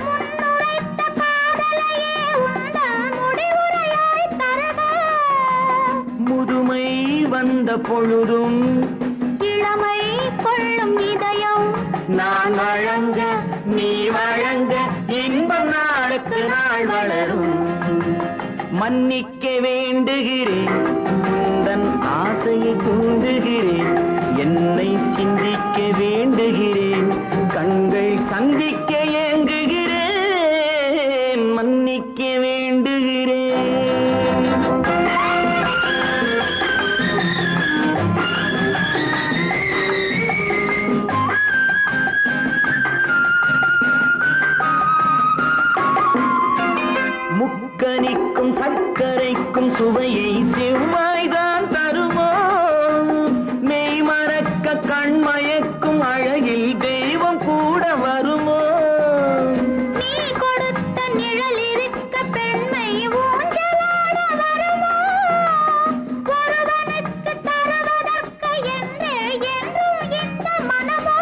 முன்னுரைத்த காதலையே உந்தன் முடிவுரையாய் தருக முதுமை வந்த பொழுதும் இளமை கொள்ளும் இதயம் நான் வழங்க நீ வழங்க இன்பம் நாளுக்கு நாள் வளரும் மன்னிக்க வேண்டுகிறேன் உந்தன் ஆசையை தூண்டுகிறேன் என்னை சிந்திக்க வேண்டுகிறேன் கண்கள் சந்திக்க ஏங்குகிறேன் மன்னிக்க வேண்டுகிறேன் முக்கனிக்கும் சர்க்கரைக்கும் சுவையை செவ்வாய்தான் தருமோ மெய் மறக்க கண்மயக்கும் அழகில் தெய்வம் கூட வருமோ நீ கொடுத்த நிழல் இருக்க பெண்மை ஊஞ்சலாட வருமோ ஒருவனுக்கு தருவதற்கு என்றே என்றும் இந்த மனமோ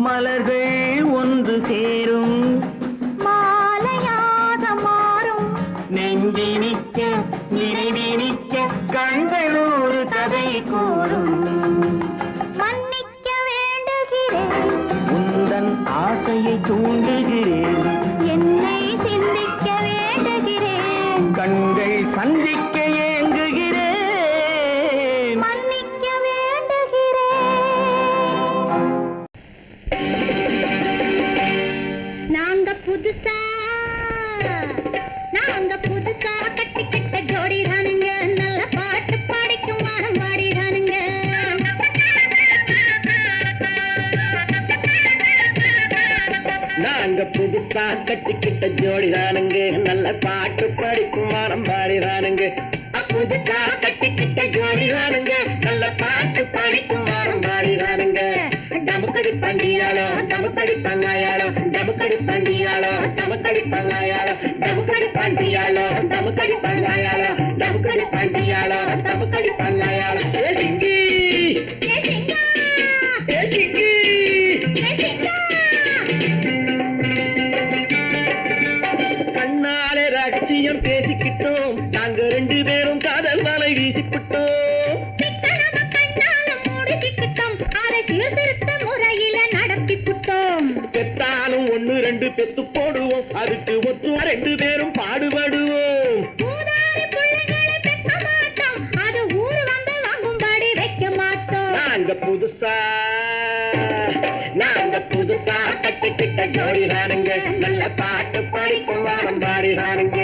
மலர்கள் ஒன்று சேரும் மாலையாக மாறும் நெஞ்சினிக்க நினைவினிக்க கண்கள் ஒரு கதை கூறும் மன்னிக்க வேண்டுகிறேன் உந்தன் ஆசையை தூண்டுகிறேன் என்னை சிந்திக்க வேண்டுகிறேன் கண்கள் சந்திக்க ஏங்குகிறேன் மன்னிக்க வேண்டுகிறேன் நாங்க புதுசா கட்டிக்கிட்ட ஜோடி தானுங்க நல்ல பாட்டு பாடிக்கும் வாரம் பாடிதானுங்க நாங்க புதுசா கட்டிக்கிட்ட ஜோடிதானுங்க நல்ல பாட்டு படிக்கும் வாரம் பாடிதானுங்க புதுசா கட்டிக்கிட்ட ஜோடி தானுங்க நல்ல பாட்டு பாடிக்கும் வாரம் பாடிதானுங்க டமுக்கடி பண்டியாளோ டமுக்கடி பங்காயாளோ டமுக்கடி பண்டியாளோ டமுக்கடி பங்காயாளோ டமுக்கடி பண்டியாளோ டமுக்கடி பங்காயாளோ டமுக்கடி பண்டியாளோ டமுக்கடி பங்காயாளோ ஏ சிங்கி ஏ சிங்கா ஏ சிங்கி ஏ சிங்கா கண்ணாலே ரகசியம் பேசிக்கிட்டோம் நாங்க ரெண்டு பேரும் காதல் வலை வீசிக்கிட்டோம் சிக்கனம கண்ணால மூடிக்கிட்டோம் அதை சீர்திருத்த முறையில நடத்திப்புட்டோம் பெத்தாலும் ஒண்ணு ரெண்டு பெத்து போடுவோம் அதுக்கு ஒத்து ரெண்டு பேரும் பாடுபடுவோம் ஊதாரி பிள்ளைகளை பெக்க மாட்டோம் அது ஊரு வம்ப வாங்கும்படி வைக்க மாட்டோம் நாங்க புதுசா கட்டிக்கிட்ட ஜோடிதானுங்க நல்ல பாட்டு படிக்கும் வாரம் பாடிதானுங்க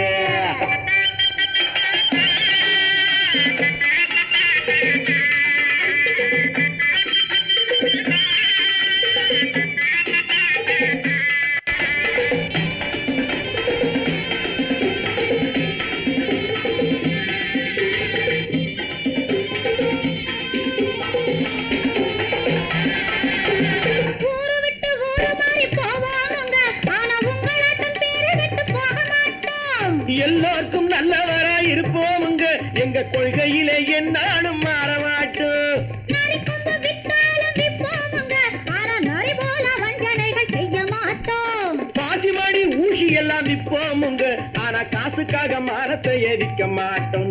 ஊரு விட்டு ஊரு மாறி போவாங்க ஆனா உங்களாட்டம் பேரு விட்டு போக மாட்டோம் எல்லாருக்கும் நல்லவரா இருப்போமுங்க எங்க கொள்கையிலே என்னாலும் மாற மாட்டோம் நரி கொம்பு வித்தாலும் விப்போமுங்க ஆனா நரி போல வஞ்சனைகள் செய்ய மாட்டோம் பாசிமாடி ஊசி எல்லாம் விப்போமுங்க ஆனா காசுக்காக மரத்தை எரிக்க மாட்டோம்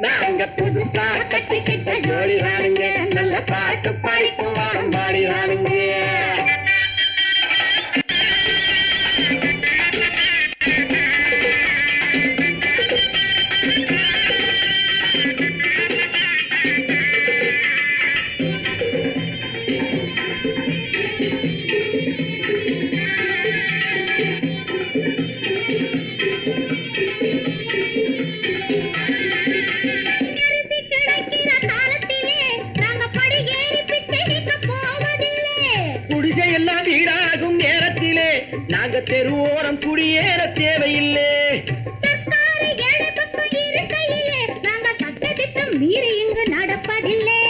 நாங்க புதுசா கட்டிக்கிட்ட ஜோடிதானுங்க நல்ல பாட்டு படிக்கும் வாரம் பாடினானுங்க. குடிசையெல்லாம் வீடாகும் நேரத்திலே நாங்க தெருவோரம் குடியேற தேவையில்லை. சர்க்காரு ஏழை பக்கம் இருக்கையிலே நாங்க சட்டத்திட்டம் மீறி இங்கு நடப்பதில்லை.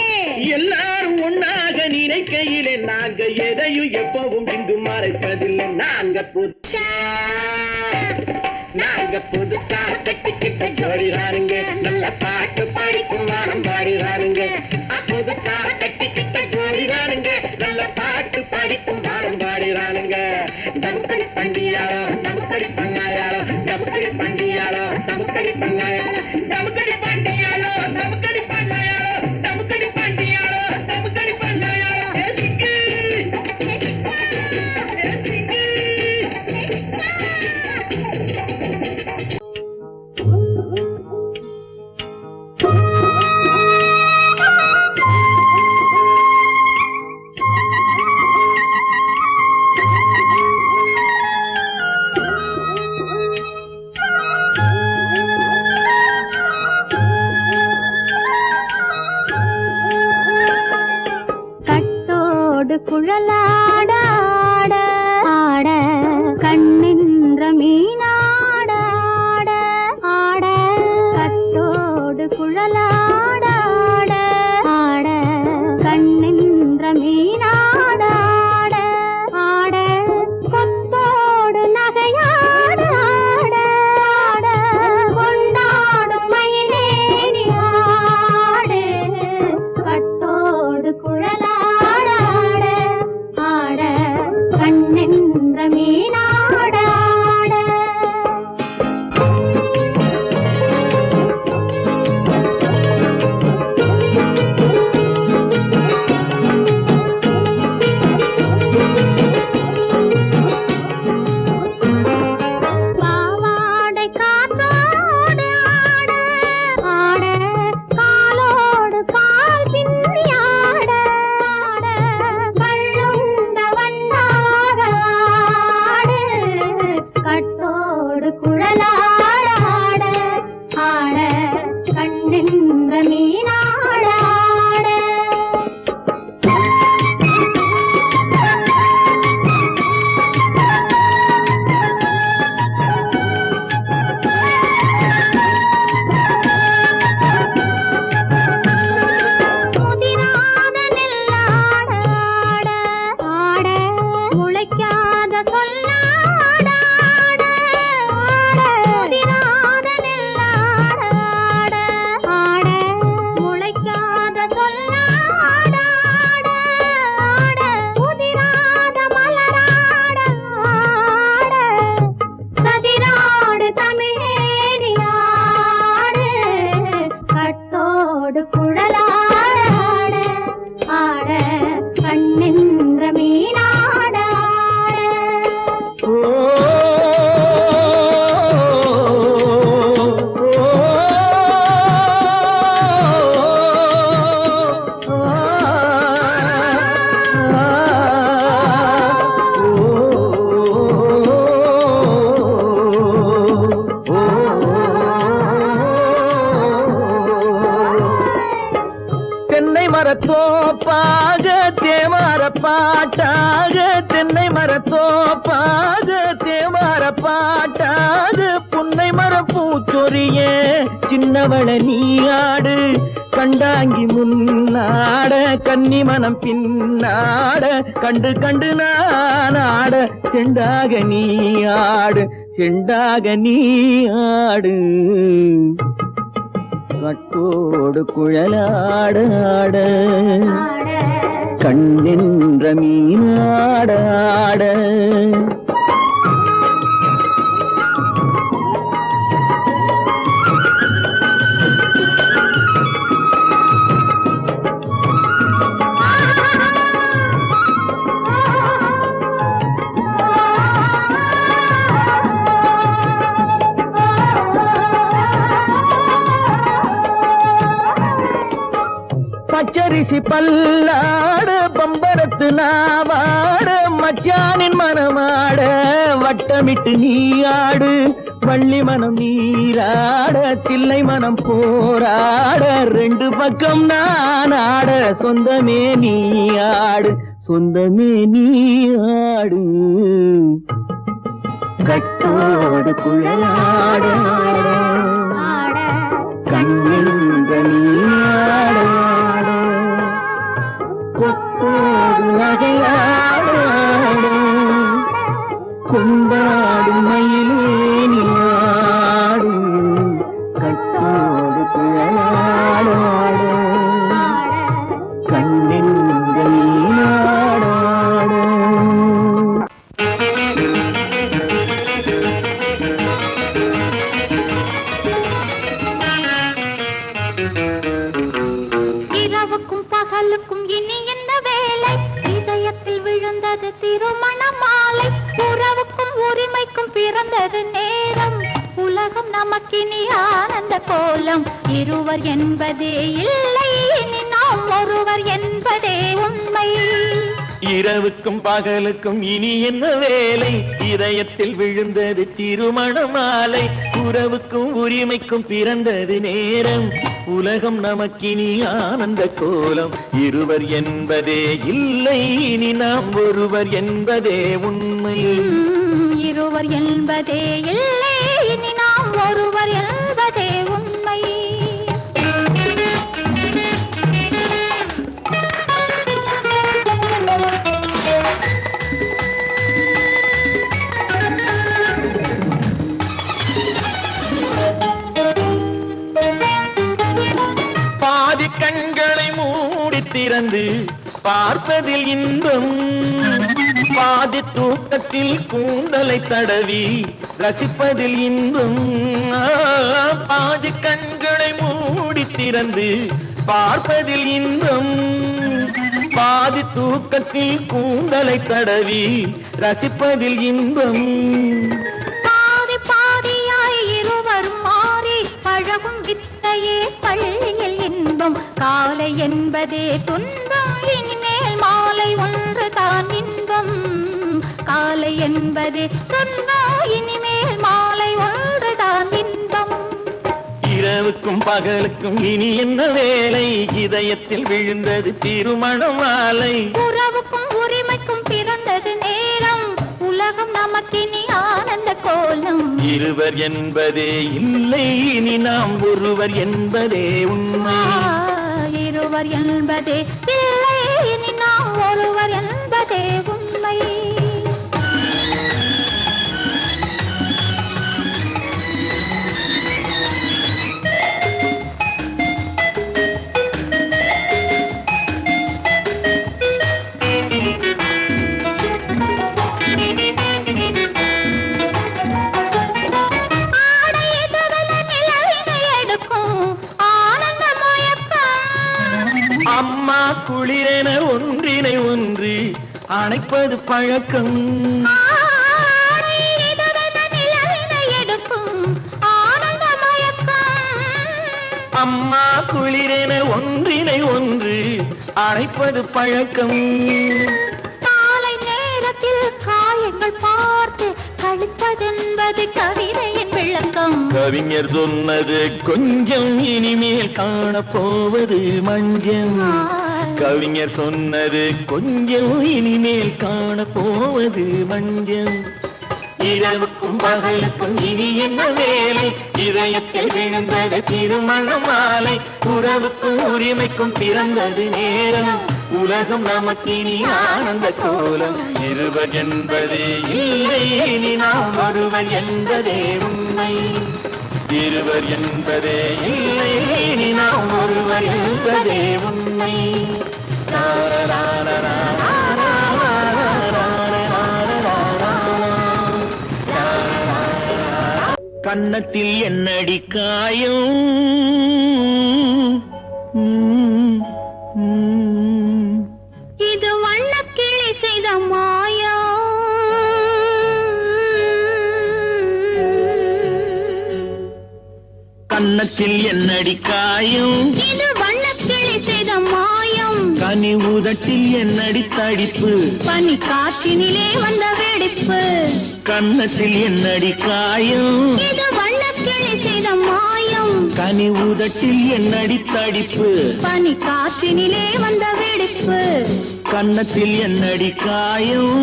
எல்லாரும் ஒன்னாக நினைக்கையிலே நாங்க எதையும் எப்பவும் இங்கு மறைப்பதில்லை. நாங்க புதுசா கட்டிக்கிட்ட ஜோடிதானுங்க, நல்ல பாட்டு படிக்கும் வாரம் பாடிதானுங்க. புதுசா கட்டிக்கிட்ட ஜோடிதானுங்க, நல்ல பாட்டு படிக்கும் வாரம் பாடிதானுங்க. தமுக்கடி பண்டியாளோ தமுக்கடி பங்காயாளோ, தமுக்கடி பண்டியாளோ தமுக்கடி பங்காயாளோ, தமுக்கடி பண்டியாளோ தமுக்கடி பங்காயாளோ, தமுக்கடி பண்டியாளோ தமுக்கடி பங்காயாளோ. குழலாட ஆட ஆட கண்ணின்ற மீனாட ஆட ஆட கட்டோடு குழலாட ஆட ஆட கண்ணின்ற மீனாட ஆட ஆட கொத்தோடு நகையாட ஆட ஆட கொண்டாடும் மயிலேறி ஆடு கட்டோடு குழலாட கண்ணென்ற மீனாட பாவாடை காற்றோடு ஆட ஆட காலோடு கால் பின்னி ஆட ஆட கள்ளுண்ட வண்ணாக ஆடு கட்டோடு குழலாட ஆட ஆட கண்ணென்ற மீனாட ஆட முதிராத நெல்லாட ஆட ஆட முளைக்காத சொல்லாட ஆட ஆட முதிராத நெல்லாட ஆட ஆட முளைக்காத சொல்லாட ஆட ஆட முதிராத மலராட ஆட கதிராடு தமிழேறி ஆடு கட்டோடு குழலாட ஆட கண்ணென்ற மீனாட தென்னை மரத்தோப்பாக தேமார பாட்டாக, தென்னை மரத்தோப்பாக தேமார பாட்டாக, புன்னை மர பூச்சொரிய சின்னவள நீயாடு கண்டாங்கி முன்னாட கன்னி மனம் பின்னாட கண்டு கண்டு நானாட செண்டாக நீயாடு செண்டாக நீயாடு கட்டோடு குழலாட ஆட கண்ணென்ற மீனாட ஆட மீசி பல்லாடு பம்பரத்து நாவாடு மச்சானின் மனமாட வட்டமிட்டு நீ ஆடு வள்ளி மனம் நீராட தில்லை மனம் போராட ரெண்டு பக்கம் நான் ஆட சொந்தமே நீ ஆடு சொந்தமே நீ ஆடு கட்டோடு குழலாட கண்ணில் நீயாட கொத்தோடு நகையாட கொண்டாடு மயிலே நீயாடு கட்டோடு குழலாட கண்ணில் நீயாட பகலுக்கும் இனி என்ன வேலை இதயத்தில் விழுந்தது திருமண மாலை உறவுக்கும் உரிமைக்கும் பிறந்தது நேரம் உலகம் நமக்கினி ஆனந்த கோலம் இருவர் என்பதே இல்லை இனி நாம் ஒருவர் என்பதே உண்மை இரவுக்கும் பகலுக்கும் இனி என்ன வேலை இதயத்தில் விழுந்தது திருமண மாலை உறவுக்கும் உரிமைக்கும் பிறந்தது நேரம் உலகம் நமக்கினி ஆனந்த கோலம் இருவர் என்பதே இல்லை இனி நாம் ஒருவர் என்பதே உண்மை இருவர் என்பதே இல்லை இனி நாம் ஒருவர் என்பதே உண்மை கண்களை மூடி திறந்து பார்ப்பதில் இன்பம் பாதி தூக்கத்தில் கூந்தலை தடவி ரசிப்பதில் இன்பம் பாதி கண்களை மூடி திறந்து பார்ப்பதில் இன்பம் பாதி தூக்கத்தில் கூந்தலை தடவி ரசிப்பதில் இன்பம் பாதி பாதியாய் இருவர் மாறி பழகும் வித்தையே பள்ளியில் இன்பம் காலை என்பதே துன்பம் இனிமேல் மாலை ஒன்று தான் இன்பம் காலை என்பதே துன்பம் இனிமேல் மாலை ஒன்று தான் இன்பம் இரவுக்கும் பகலுக்கும் இனி என்ன வேலை இதயத்தில் விழுந்தது திருமண மாலை உறவுக்கும் உரிமைக்கும் பிறந்தது நேரம் உலகம் நமக்கினி ஆனந்த கோலம் இருவர் என்பதே இல்லை இனி நாம் ஒருவர் என்பதே உண்மை இருவர் என்பதே இல்லை இனி நாம் ஒருவர் என்பதே உண்மை அம்மா குளிரென ஒன்றினை ஒன்று அணைப்பது பழக்கம் அம்மா குளிரென ஒன்றினை ஒன்று அணைப்பது பழக்கம் காலை நேரத்தில் காயங்கள் பார்த்து கழிப்பதென்பது கவிதையின் விளக்கம் கவிஞர் சொன்னது கொஞ்சம் இனிமேல் காணப்போவது மஞ்சள் கவிஞர் சொன்னது கொஞ்சம் இனிமேல் காணப்போவது மஞ்சள் இரவுக்கும் பகலுக்கும் இனி என்ன வேலை இதயத்தில் விழுந்தது திருமண மாலை உறவுக்கும் உரிமைக்கும் பிறந்தது நேரம் உலகம் நமக்கினி ஆனந்த கோலம் இருவர் என்பதே இல்லை இனி நாம் ஒருவர் என்பதே உண்மை இருவர் என்பதே இல்லை இனி நாம் ஒருவர் என்பதே உண்மை கன்னத்தில் என்னடி காயம் இது வண்ணக்கிளி செய்த மாயா கன்னத்தில் என்னடி காயம் இது வண்ணக்கிளி செய்த மாயம் கனி உதட்டில் என்னடி தடிப்பு பனி காற்றினிலே வந்த வெடிப்பு கன்னத்தில் என்னடி காயம் இது வண்ணக்கிளி செய்த மாயம் கனி உதட்டில் என்னடி தடிப்பு பனி காற்றினிலே வந்த வெடிப்பு கன்னத்தில் என்னடி காயம்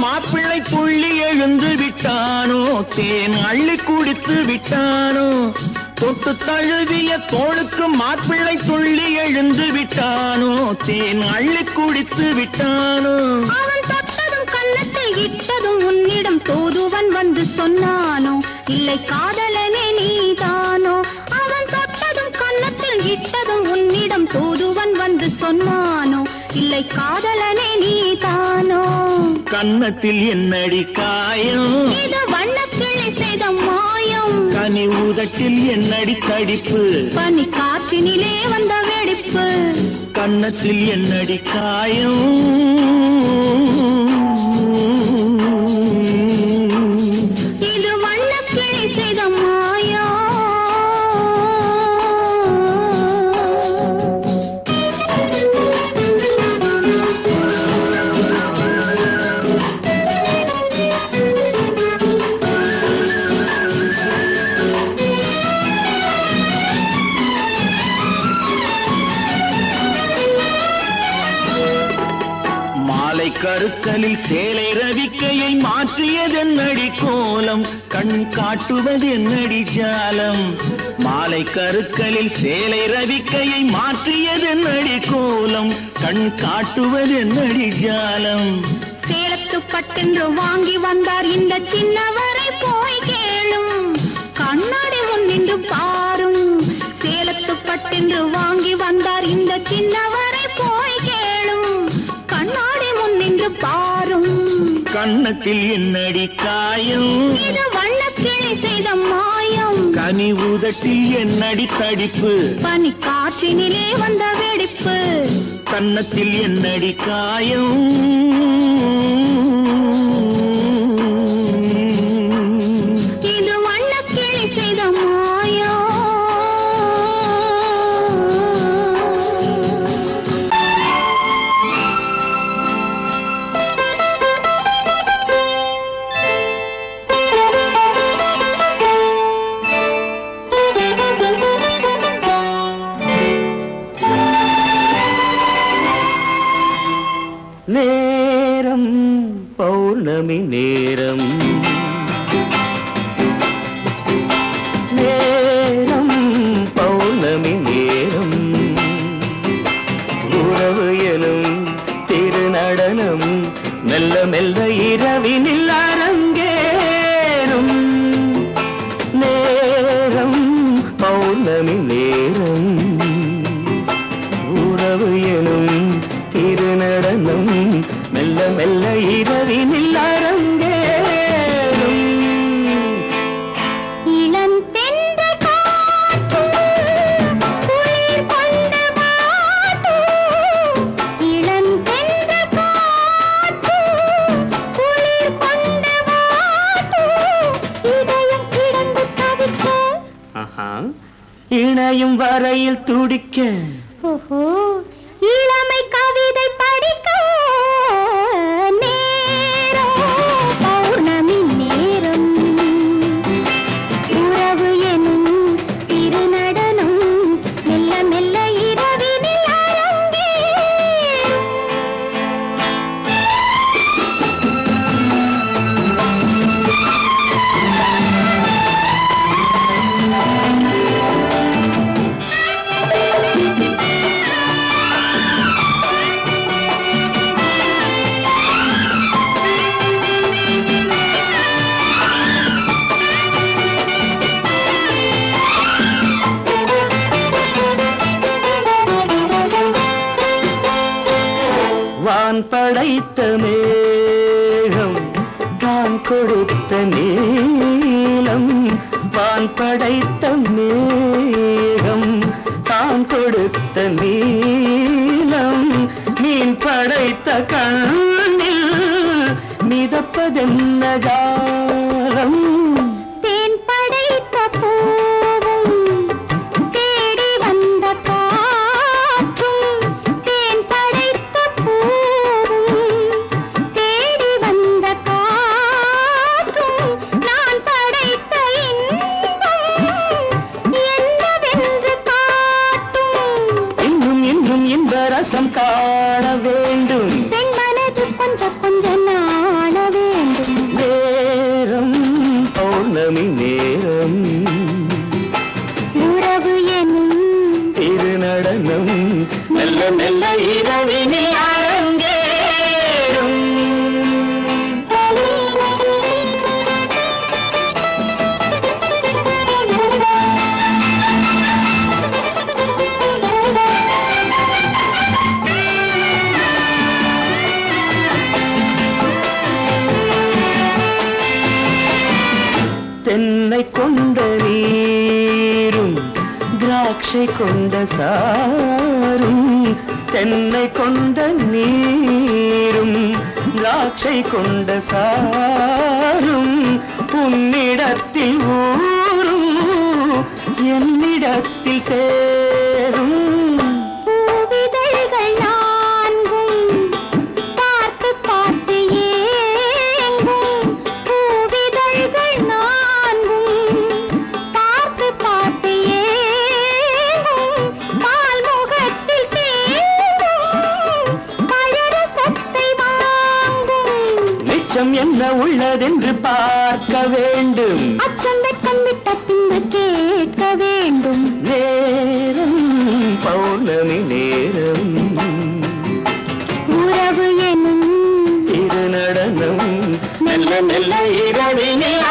மாப்பிள்ளை புள்ளி எழுந்து விட்டானோ தேன் அள்ளி குடித்து விட்டானோ தொட்டு தழுவிய தோளுக்கு மாப்பிள்ளை துள்ளி எழுந்து விட்டானோ தேன் அள்ளி குடித்து விட்டானோ அவன் தொட்டதும் கன்னத்தில் இட்டதும் உன்னிடம் தூதுவன் வந்து சொன்னானோ இல்லை காதலனே நீதானோ அவன் தொட்டதும் கன்னத்தில் இட்டதும் உன்னிடம் தூதுவன் வந்து சொன்னானோ இல்லை காதலனே நீதானோ கன்னத்தில் என்னடி காயம் இது வண்ணக்கிளி செய்த மாயம் கனி உதட்டில் என்னடி தடிப்பு பனி காற்றினிலே வந்த வெடிப்பு கன்னத்தில் என்னடி காயம் இது வண்ணக்கிளி செய்த மாயம் கருக்கலில் சேலை ரவிக்கையை மாற்றியதென்னடி கோலம் கண் காட்டுவதென்னடி ஜாலம் மாலை கருக்கலில் சேலை ரவிக்கையை மாற்றியதென்னடி கோலம் கண் காட்டுவதென்னடி ஜாலம் சேலத்து பட்டென்று வாங்கி வந்தார் இந்த சின்னவரை போய் கேளும் கண்ணாடி முன் நின்று பாரும் சேலத்து பட்டென்று வாங்கி வந்தார் இந்த சின்னவரை போய் கேளும் கண்ணாடி முன் நின்று பாரும் கன்னத்தில் என்னடி காயம் இது வண்ணக்கிளி செய்த மாயம் கனி உதட்டில் என்னடி தடிப்பு பனி காற்றினிலே வந்த வெடிப்பு கன்னத்தில் என்னடி காயம் இது வண்ணக்கிளி செய்த மாயம் நேரம் பௌர்ணமி நேரம் நேரம் பௌர்ணமி நேரம் உறவு எனும் திருநடனம் மெல்ல மெல்ல இரவினில் அரங்கேறும் நேரம் பௌர்ணமி நேரம் உறவு எனும் திருநடனம் மெல்ல மெல்ல இரவினில் அரங்கேறும் இளம் தென்றல் காற்றும் குளிர் கொண்டு வாட்டும் இளம் தென்றல் காற்றும் குளிர் கொண்டு வாட்டும் இதயம் கிடந்து தவிக்க இணையும் வரையில் துடிக்க ஓஹோ இளமை கவிதை படிக்க நேரம் பௌர்ணமி நேரம் உறவு எனும் திருநடனம் மெல்ல மெல்ல இரவினில் அரங்கேறும் வான் படைத்த மேகம் தான் கொடுத்த நீலம் வான் படைத்த மேகம் தான் கொடுத்த நீலம் மீன் படைத்த கண்ணில் மிதப்பதென்ன ஜாலம் தேன் படைத்த பூவும் தேடி வந்த காற்றும் தேன் படைத்த பூவும் தேடி வந்த காற்றும் நான் படைத்த இன்பம் என்னவென்று காட்டும் இன்னும் இன்னும் இன்ப ரசம் காண வேண்டும் பெண் மனது கொஞ்சம் கொஞ்சம் நாண வேண்டும் நேரம் பௌர்ணமி நேரம் உறவு எனும் திருநடனம் மெல்ல மெல்ல இரவினில் அரங்கேறும் தென்னை கொண்ட நீரும் திராட்சை கொண்ட சாரும் தென்னை கொண்ட நீரும் திராட்சை கொண்ட சாரும் உன்னிடத்தில் ஊரும் என்னிடத்தில் சேரும் பூவிதழ்கள் நான்கும் பார்த்து பார்த்து ஏங்கும் பூவிதழ்கள் நான்கும் பார்த்து பார்த்து ஏங்கும் பால்முகத்தில் தேங்கும் பழரசத்தை வாங்கும் நிச்சம் என்ன உள்ளதென்று பார்க்க வேண்டும் அச்சம் வெச்சம் விட்ட பின்பு கேட்க வேண்டும் நேரம் பௌர்ணமி நேரம் உறவு எனும் திருநடனம் மெல்ல மெல்ல இரவினில்